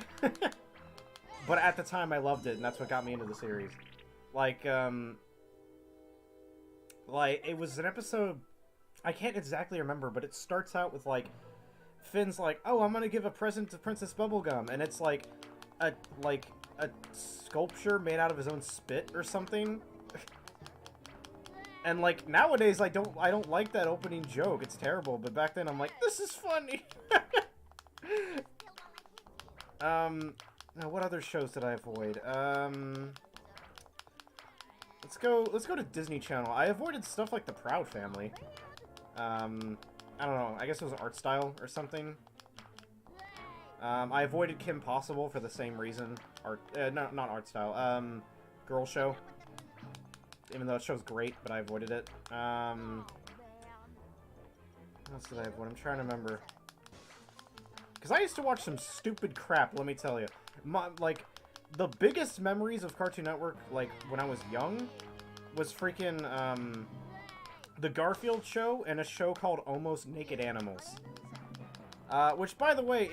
But at the time I loved it, and that's what got me into the series. Like, it was an episode, I can't exactly remember, but it starts out with, like, Finn's like, oh, I'm gonna give a present to Princess Bubblegum, and it's, like a sculpture made out of his own spit or something. And, like, nowadays I don't like that opening joke, it's terrible, but back then I'm like, this is funny! Now what other shows did I avoid? Let's go to Disney Channel. I avoided stuff like The Proud Family. I don't know, I guess it was art style or something. I avoided Kim Possible for the same reason. Not art style, Girl Show. Even though the show's great, but I avoided it. What else did I avoid? I'm trying to remember. Because I used to watch some stupid crap, let me tell you. Like, the biggest memories of Cartoon Network, like, when I was young, was freaking, The Garfield Show and a show called Almost Naked Animals. Which, by the way,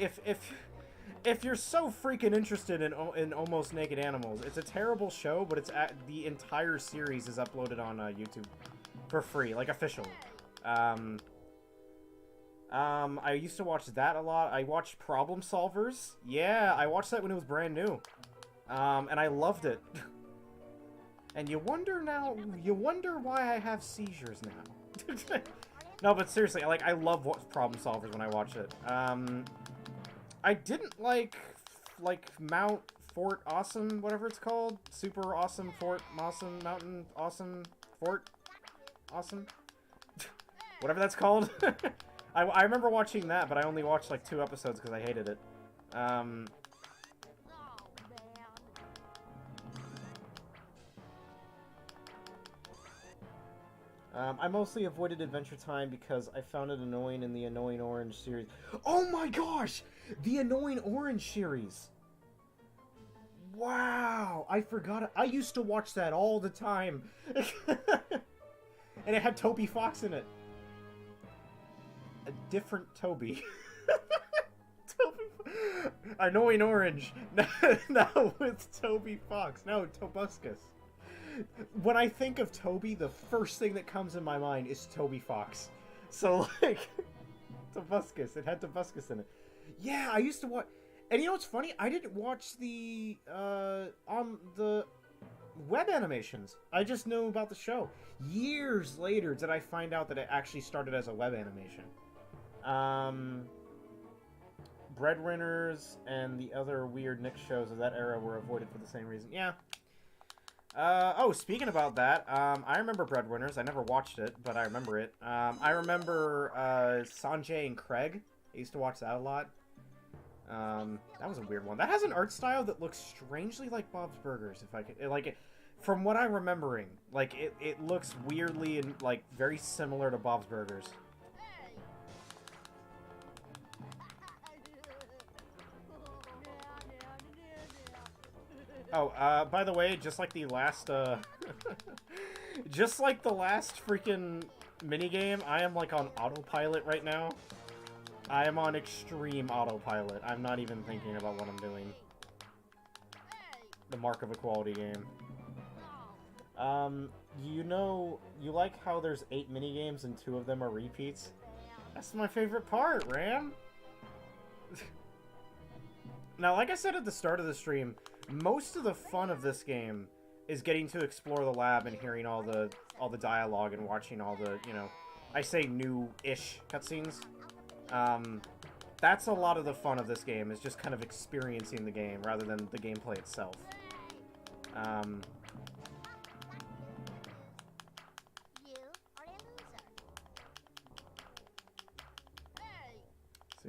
if you're so freaking interested in Almost Naked Animals, it's a terrible show, but the entire series is uploaded on YouTube for free, like, officially. I used to watch that a lot. I watched Problem Solvers. Yeah, I watched that when it was brand new. And I loved it. And you wonder why I have seizures now. No, but seriously, I love Problem Solvers when I watch it. I didn't like Mount Fort Awesome, whatever it's called. Super Awesome Fort Awesome Mountain Awesome Fort Awesome. Whatever that's called. I remember watching that, but I only watched like 2 episodes because I hated it. I mostly avoided Adventure Time because I found it annoying in the Annoying Orange series. Oh my gosh! The Annoying Orange series! Wow! I forgot it. I used to watch that all the time. And it had Toby Fox in it. A different Toby. Annoying Orange. Now it's Toby Fox. No, Tobuscus. When I think of Toby, the first thing that comes in my mind is Toby Fox. So, like, Tobuscus. It had Tobuscus in it. Yeah, I used to watch... And you know what's funny? I didn't watch the web animations. I just knew about the show. Years later did I find out that it actually started as a web animation. Breadwinners and the other weird Nick shows of that era were avoided for the same reason. Yeah. Oh, speaking about that, I remember Breadwinners. I never watched it, but I remember it. I remember, Sanjay and Craig. I used to watch that a lot. That was a weird one. That has an art style that looks strangely like Bob's Burgers, if I could... Like, from what I'm remembering, like, it looks weirdly and, like, very similar to Bob's Burgers. Oh, by the way, just like the last, just like the last freaking minigame, I am, like, on autopilot right now. I am on extreme autopilot. I'm not even thinking about what I'm doing. The mark of a quality game. You know, you like how there's 8 minigames and 2 of them are repeats? That's my favorite part, Ram! Now, like I said at the start of the stream, most of the fun of this game is getting to explore the lab and hearing all the dialogue and watching all the, you know, I say new-ish cutscenes. That's a lot of the fun of this game, is just kind of experiencing the game rather than the gameplay itself.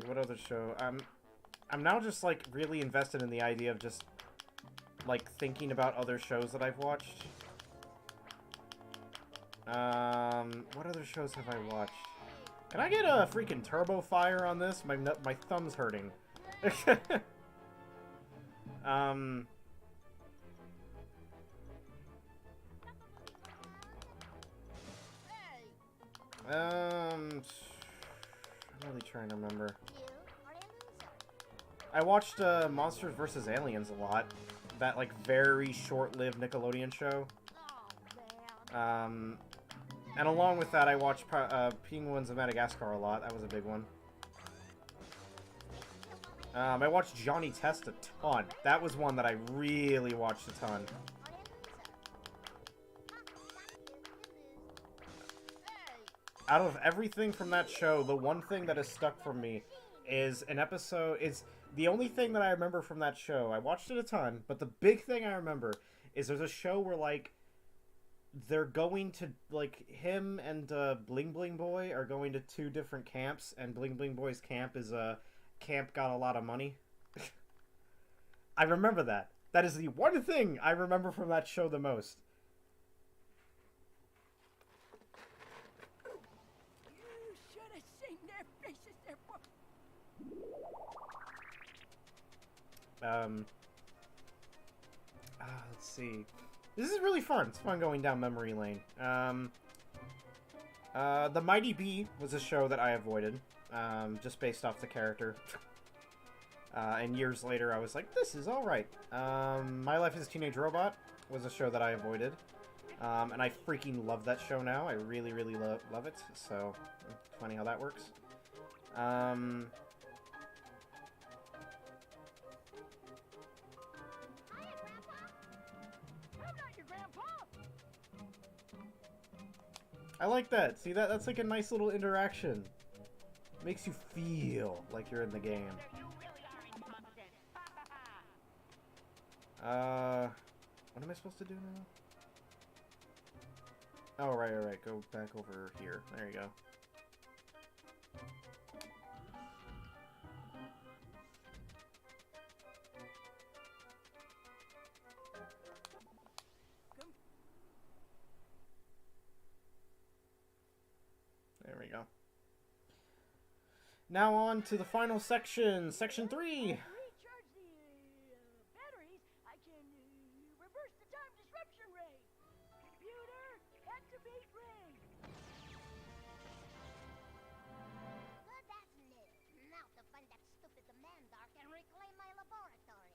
see, what other show? I'm now just, like, really invested in the idea of just, like, thinking about other shows that I've watched. What other shows have I watched? Can I get a freaking Turbo Fire on this? My thumb's hurting. I'm really trying to remember. I watched Monsters vs. Aliens a lot. That, like, very short-lived Nickelodeon show. And along with that, I watched Penguins of Madagascar a lot. That was a big one. I watched Johnny Test a ton. That was one that I really watched a ton. Out of everything from that show, the one thing that has stuck for me is an episode... Is the only thing that I remember from that show. I watched it a ton, but the big thing I remember is there's a show where, like, they're going to, like, him and Bling Bling Boy are going to two different camps, and Bling Bling Boy's camp is camp got a lot of money. I remember that. That is the one thing I remember from that show the most. You should have seen their faces. Let's see. This is really fun. It's fun going down memory lane. The Mighty Bee was a show that I avoided, just based off the character. And years later, I was like, this is alright. My Life as a Teenage Robot was a show that I avoided. And I freaking love that show now. I really, really love it. So, funny how that works. I like that. See, that's like a nice little interaction. Makes you feel like you're in the game. What am I supposed to do now? Oh, right. Go back over here. There you go. There we go. Now on to the final section, Section 3. Recharge the batteries. I can reverse the time disruption ray. Computer, activate ray. Well, that's new. Now to find that stupid Madark and reclaim my laboratory.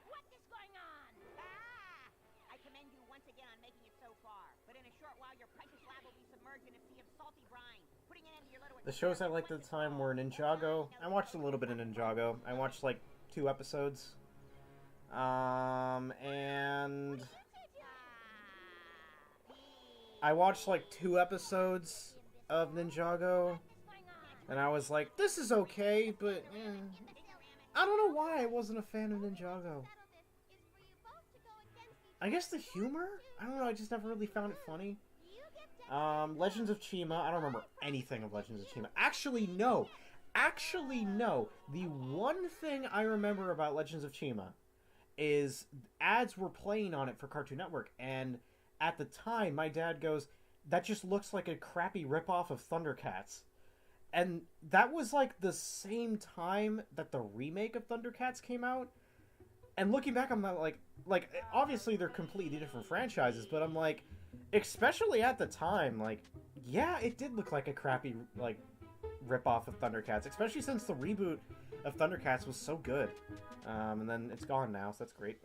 What is going on? I commend you once again on making it so far. But in a short while, your precious lab will be submerged in a sea of salty brine. Putting an end to your little... The shows I liked at the time were Ninjago. I watched a little bit of Ninjago. I watched like 2 episodes. And I watched like 2 episodes of Ninjago. And I was like, this is okay, but I don't know why I wasn't a fan of Ninjago. I guess the humor? I don't know, I just never really found it funny. Legends of Chima. I don't remember anything of Legends of Chima. Actually, no. The one thing I remember about Legends of Chima is ads were playing on it for Cartoon Network. And at the time, my dad goes, that just looks like a crappy ripoff of Thundercats. And that was like the same time that the remake of Thundercats came out. And looking back, I'm not like, obviously they're completely different franchises, but I'm like, especially at the time, like, yeah, it did look like a crappy, like, ripoff of Thundercats, especially since the reboot of Thundercats was so good. And then it's gone now, so that's great.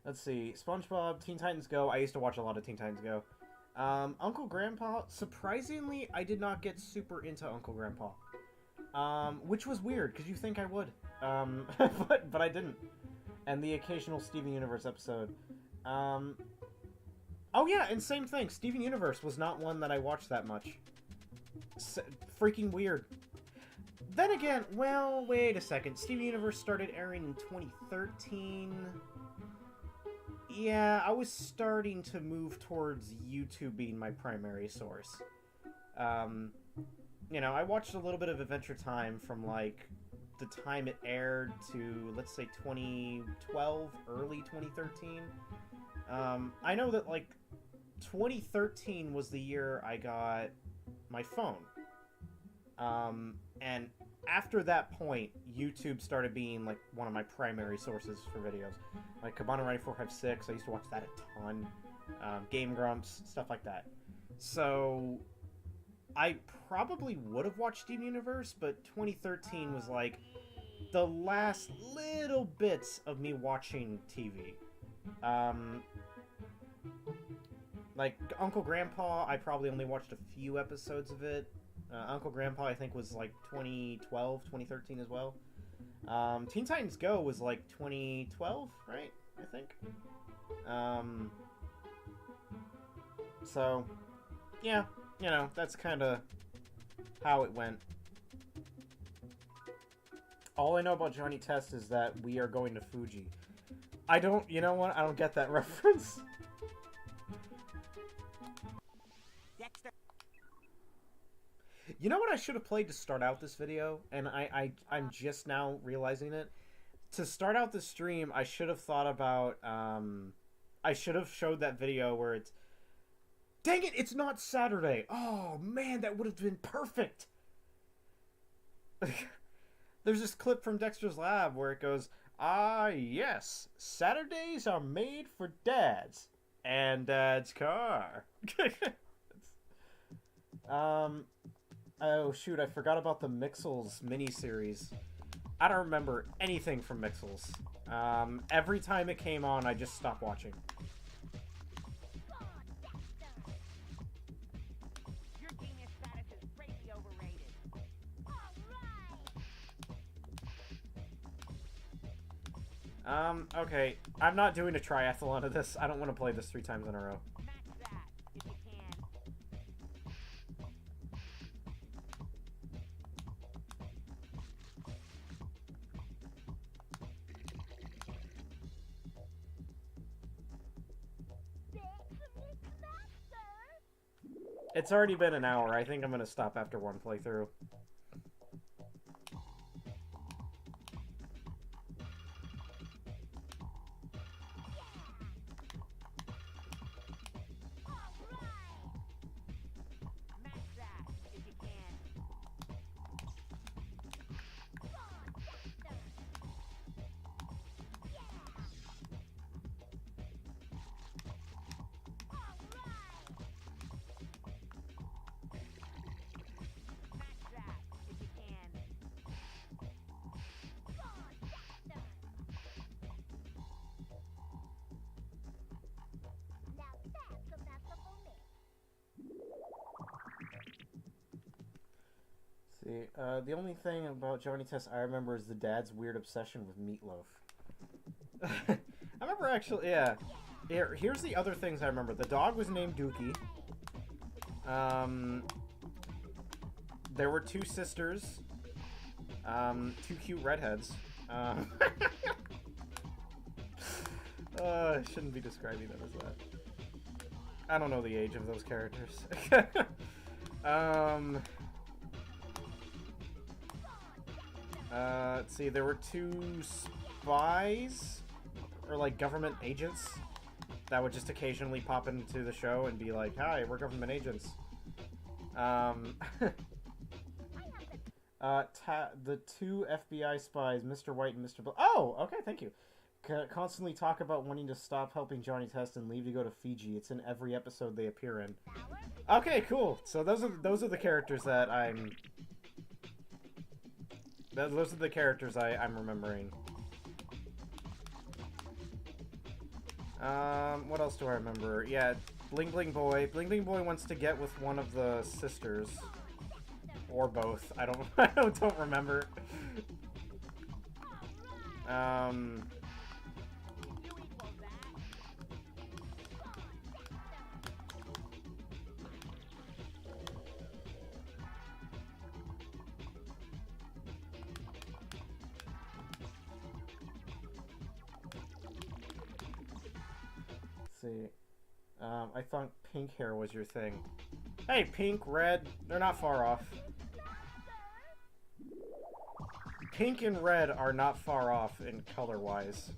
Let's see, SpongeBob, Teen Titans Go. I used to watch a lot of Teen Titans Go. Uncle Grandpa, surprisingly, I did not get super into Uncle Grandpa. Which was weird, because you think I would. But I didn't. And the occasional Steven Universe episode. Oh yeah, and same thing. Steven Universe was not one that I watched that much. Freaking weird. Then again, well, wait a second. Steven Universe started airing in 2013. Yeah, I was starting to move towards YouTube being my primary source. You know, I watched a little bit of Adventure Time from, like, the time it aired to, let's say, 2012, early 2013. I know that, like, 2013 was the year I got my phone. And after that point, YouTube started being, like, one of my primary sources for videos. Like, Cabana 9456, I used to watch that a ton. Game Grumps, stuff like that. So, I probably would have watched Steven Universe, but 2013 was, like, the last little bits of me watching TV. Like, Uncle Grandpa, I probably only watched a few episodes of it. Uncle Grandpa, I think, was like 2012, 2013 as well. Teen Titans Go was like 2012, right? I think. So, yeah, you know, that's kind of how it went. All I know about Johnny Test is that we are going to Fuji. You know what? I don't get that reference. Dexter. You know what I should have played to start out this video? And I'm just now realizing it. To start out the stream, I should have thought about, I should have showed that video where it's... Dang it, it's not Saturday! Oh, man, that would have been perfect! There's this clip from Dexter's Lab where it goes, "Ah, yes, Saturdays are made for dads. And Dad's car." Oh, shoot, I forgot about the Mixels miniseries. I don't remember anything from Mixels. Every time it came on, I just stopped watching. Your genius status is greatly overrated. Okay. I'm not doing a triathlon of this. I don't want to play this 3 times in a row. Match that, if you can. It's already been an hour. I think I'm going to stop after one playthrough. Match that, if you can. Match that, if you can. Now that's a masterful mix. See, the only thing about Johnny Test I remember is the dad's weird obsession with meatloaf. I remember actually, yeah. Here's the other things I remember. The dog was named Dookie. There were 2 sisters. 2 cute redheads. I shouldn't be describing them as that. I don't know the age of those characters. Let's see, there were 2 spies, or like government agents, that would just occasionally pop into the show and be like, "Hi, we're government agents." The 2 FBI spies, Mr. White and Mr. Oh, okay, thank you. Constantly talk about wanting to stop helping Johnny Test and leave to go to Fiji. It's in every episode they appear in. Okay, cool. So those are the characters that those are the characters I'm remembering. What else do I remember? Yeah, Bling Bling Boy. Bling Bling Boy wants to get with one of the sisters. Or both. I don't remember. You equal that. see. I thought pink hair was your thing. Hey, pink, red, they're not far off. Pink and red are not far off in color-wise.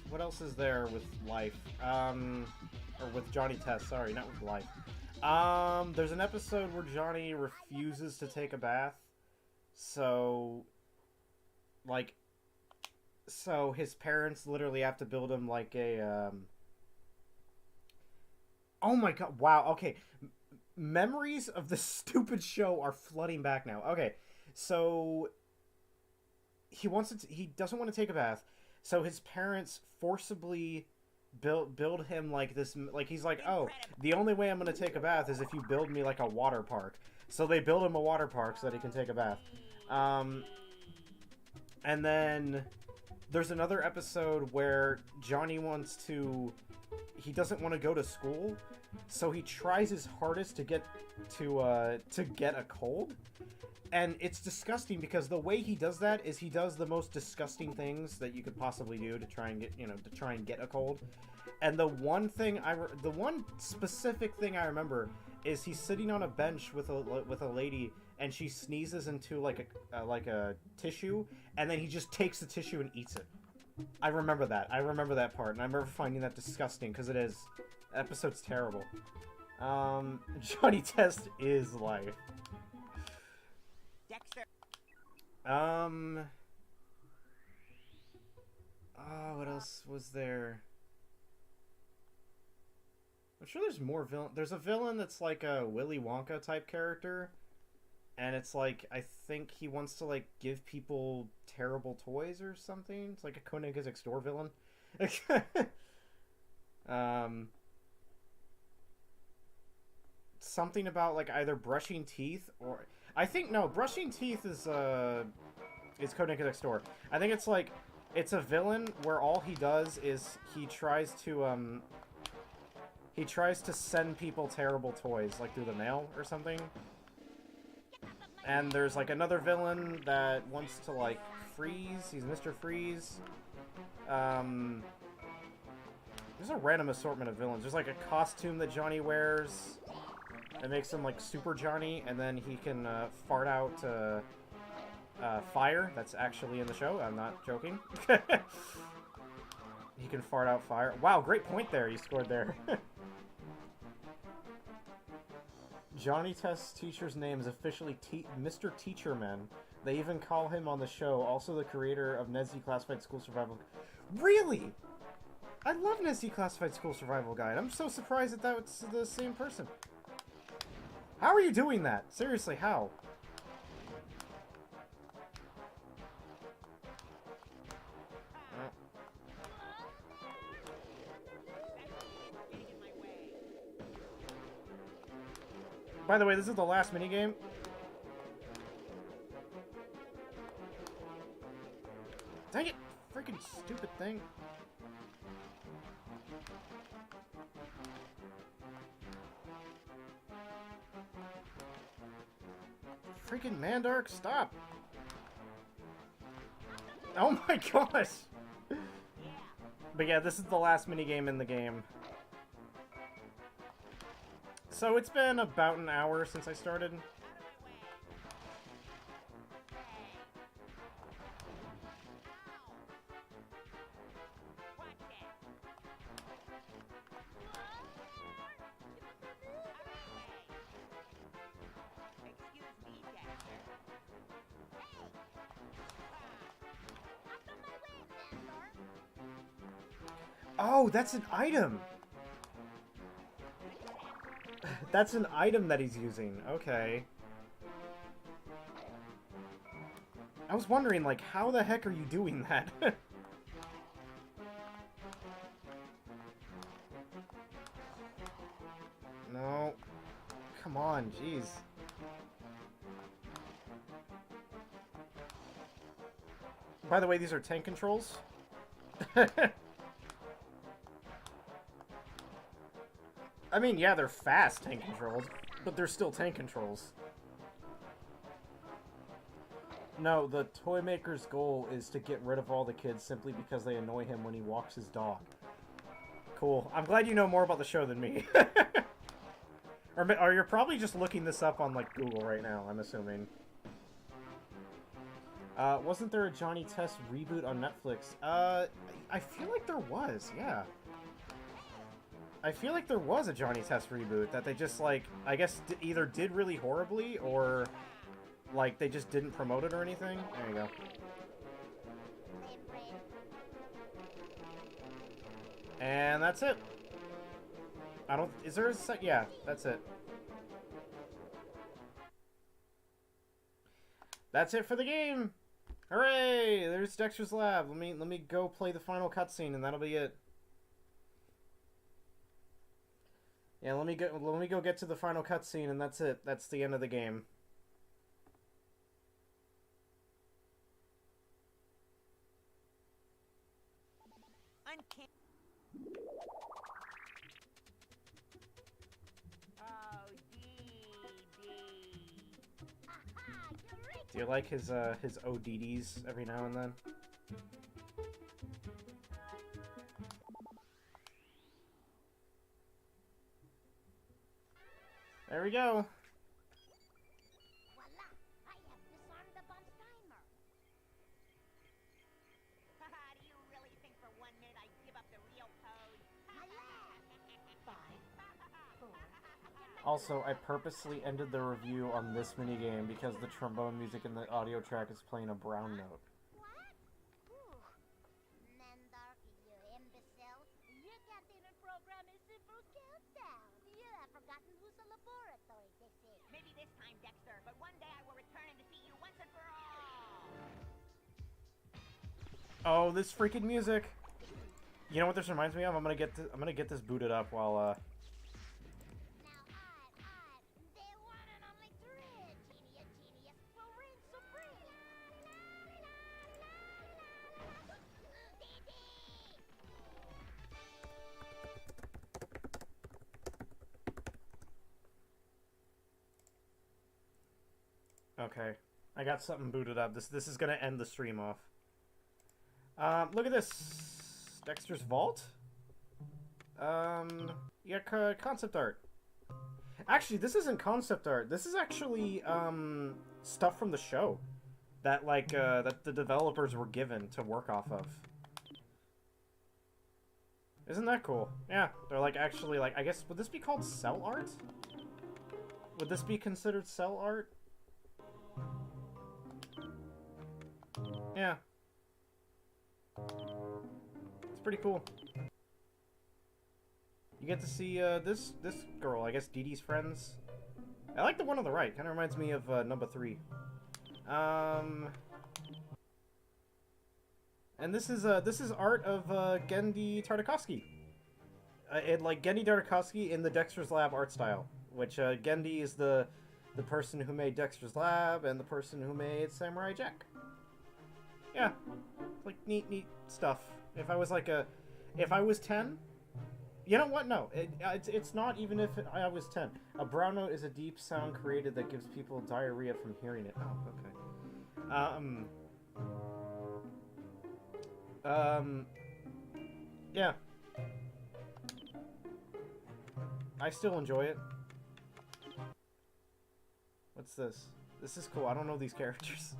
What else is there with life? Or with Johnny Test, sorry, not with life. There's an episode where Johnny refuses to take a bath. So his parents literally have to build him like a, Oh my god, wow, okay. Memories of this stupid show are flooding back now. Okay, so he doesn't want to take a bath. So his parents forcibly build him like this, like he's like, oh, the only way I'm gonna take a bath is if you build me like a water park. So they build him a water park so that he can take a bath. And then there's another episode where Johnny he doesn't want to go to school, so he tries his hardest to get a cold. And it's disgusting because the way he does that is he does the most disgusting things that you could possibly do to try and get a cold. And the one specific thing I remember is he's sitting on a bench with a lady, and she sneezes into like a tissue, and then he just takes the tissue and eats it. I remember that. I remember that part, and I remember finding that disgusting because it is. The episode's terrible. Johnny Test is life. Dexter. Oh, what else was there? I'm sure there's more villain. There's a villain that's like a Willy Wonka type character, and it's like I think he wants to like give people terrible toys or something. It's like a Conan Exiles Door villain. Something about like either brushing teeth or I think no, brushing teeth is Conan Exiles Door. I think it's like it's a villain where all he does is he tries to send people terrible toys like through the mail or something. And there's like another villain that wants to like freeze. He's Mr. Freeze. There's a random assortment of villains. There's like a costume that Johnny wears that makes him like Super Johnny, and then he can fart out fire. That's actually in the show. I'm not joking. He can fart out fire. Wow, great point there. You scored there. Johnny Test's teacher's name is officially Mr. Teacherman. They even call him on the show, also the creator of Ned's Declassified School Survival. Really? I love Ned's Declassified School Survival Guide. I'm so surprised that that's the same person. How are you doing that? Seriously, how? By the way, this is the last minigame. Dang it! Freaking stupid thing. Freaking Madark, stop! Oh my gosh! But yeah, this is the last minigame in the game. So it's been about an hour since I started. Oh, that's an item! That's an item that he's using. Okay. I was wondering, like, how the heck are you doing that? No. Come on, jeez. By the way, these are tank controls. I mean, yeah, they're fast tank controls, but they're still tank controls. No, the toy maker's goal is to get rid of all the kids simply because they annoy him when he walks his dog. Cool. I'm glad you know more about the show than me. Or you're probably just looking this up on, like, Google right now, I'm assuming. Wasn't there a Johnny Test reboot on Netflix? I feel like there was, yeah. I feel like there was a Johnny Test reboot that they just, like, I guess either did really horribly or, like, they just didn't promote it or anything. There you go. And that's it. I don't... Is there a set? Yeah, that's it. That's it for the game! Hooray! There's Dexter's Lab. Let me go play the final cutscene and that'll be it. Yeah, let me go get to the final cutscene and that's it. That's the end of the game. Do you like his ODDs every now and then? There we go. Voila! I have disarmed the bomb timer. Do you really think for 1 minute I'd give up the real code? My lab. 5, 4, Also, I purposely ended the review on this minigame because the trombone music in the audio track is playing a brown note. What? Ooh. Madark, you imbecile. You can't even program a simple countdown. You have forgotten who's a laboratory this is. Maybe this time, Dexter, but one day I will return and defeat you once and for all! Oh, this freaking music! You know what this reminds me of? I'm gonna get this booted up while Now I'm the one and only Dread. Genius will reign supreme. Okay, I got something booted up. This is gonna end the stream off. Look at this, Dexter's Vault. Yeah, concept art. Actually, this isn't concept art. This is actually stuff from the show that that the developers were given to work off of. Isn't that cool? Yeah, they're like actually like, I guess, would this be called cell art? Would this be considered cell art? Yeah. It's pretty cool. You get to see this girl, I guess Dee Dee's friends. I like the one on the right. Kind of reminds me of number 3. And this is art of Gendy Tartakovsky. Gendy Tartakovsky in the Dexter's Lab art style, which Gendy is the person who made Dexter's Lab and the person who made Samurai Jack. Yeah, like neat stuff. If I was if I was 10, you know what? No, it's not even if I was 10. A brown note is a deep sound created that gives people diarrhea from hearing it. Oh, okay. Yeah. I still enjoy it. What's this? This is cool. I don't know these characters.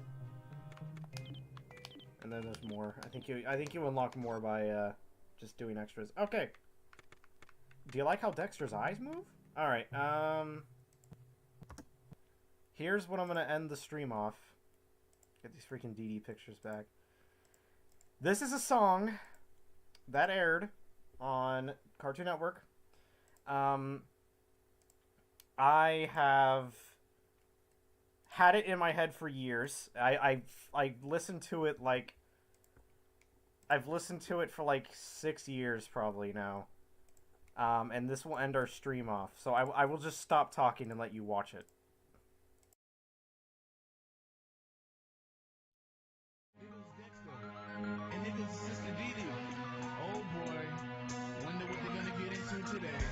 And then there's more. I think you unlock more by just doing extras. Okay. Do you like how Dexter's eyes move? All right. Here's what I'm gonna end the stream off. Get these freaking Dee Dee pictures back. This is a song that aired on Cartoon Network. I have had it in my head for years. I listened to it like I've listened to it for like 6 years probably now. And this will end our stream off. So I will just stop talking and let you watch it. And niggas Sister Dee Dee. Oh boy, wonder what they're gonna get into today.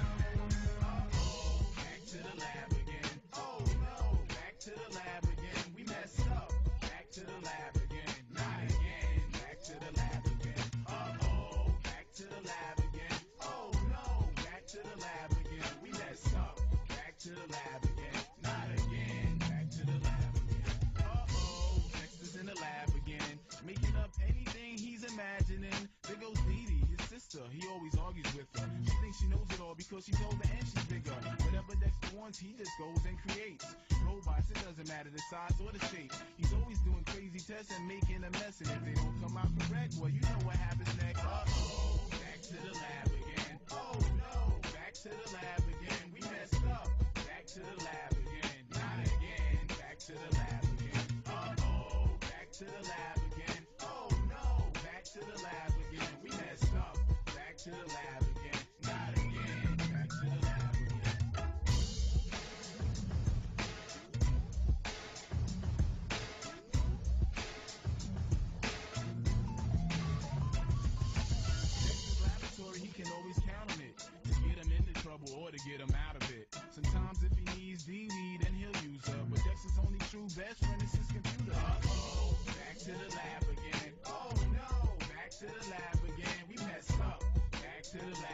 Uh-oh, back to the lab again. Oh no, back to the lab again. We messed up. Back to the lab again. Not again. Back to the lab again. Uh-oh, back to the lab again. Oh no, back to the lab again. We messed up. Back to the lab again. Not again. Back to the lab again. Uh-oh, Dexter's in the lab again. Making up anything he's imagining. There goes Dee Dee, his sister. He always argues with her. She thinks she knows it all because she's older and she's bigger. Whatever Dexter wants, he just goes and creates. Robots, it doesn't matter the size or the shape. He's always doing crazy tests and making a mess. And if they don't come out correct, well, you know what happens next. Uh-oh, back to the lab again. Oh no, back to the lab again. We messed up. Back to the lab again. Not again. Back to the lab again. Uh-oh, back to the lab again. Oh no, back to the lab again. We messed up. Back to the lab again. Not again. Back to the lab again. Dexter's laboratory, he can always count on it to get him into trouble or to get him out of it. Sometimes if he needs Dee Dee, then he'll use her. But Dexter's only true best friend is his computer. Uh-oh, back to the lab again. Oh no, back to the lab again. We messed up. Back to the lab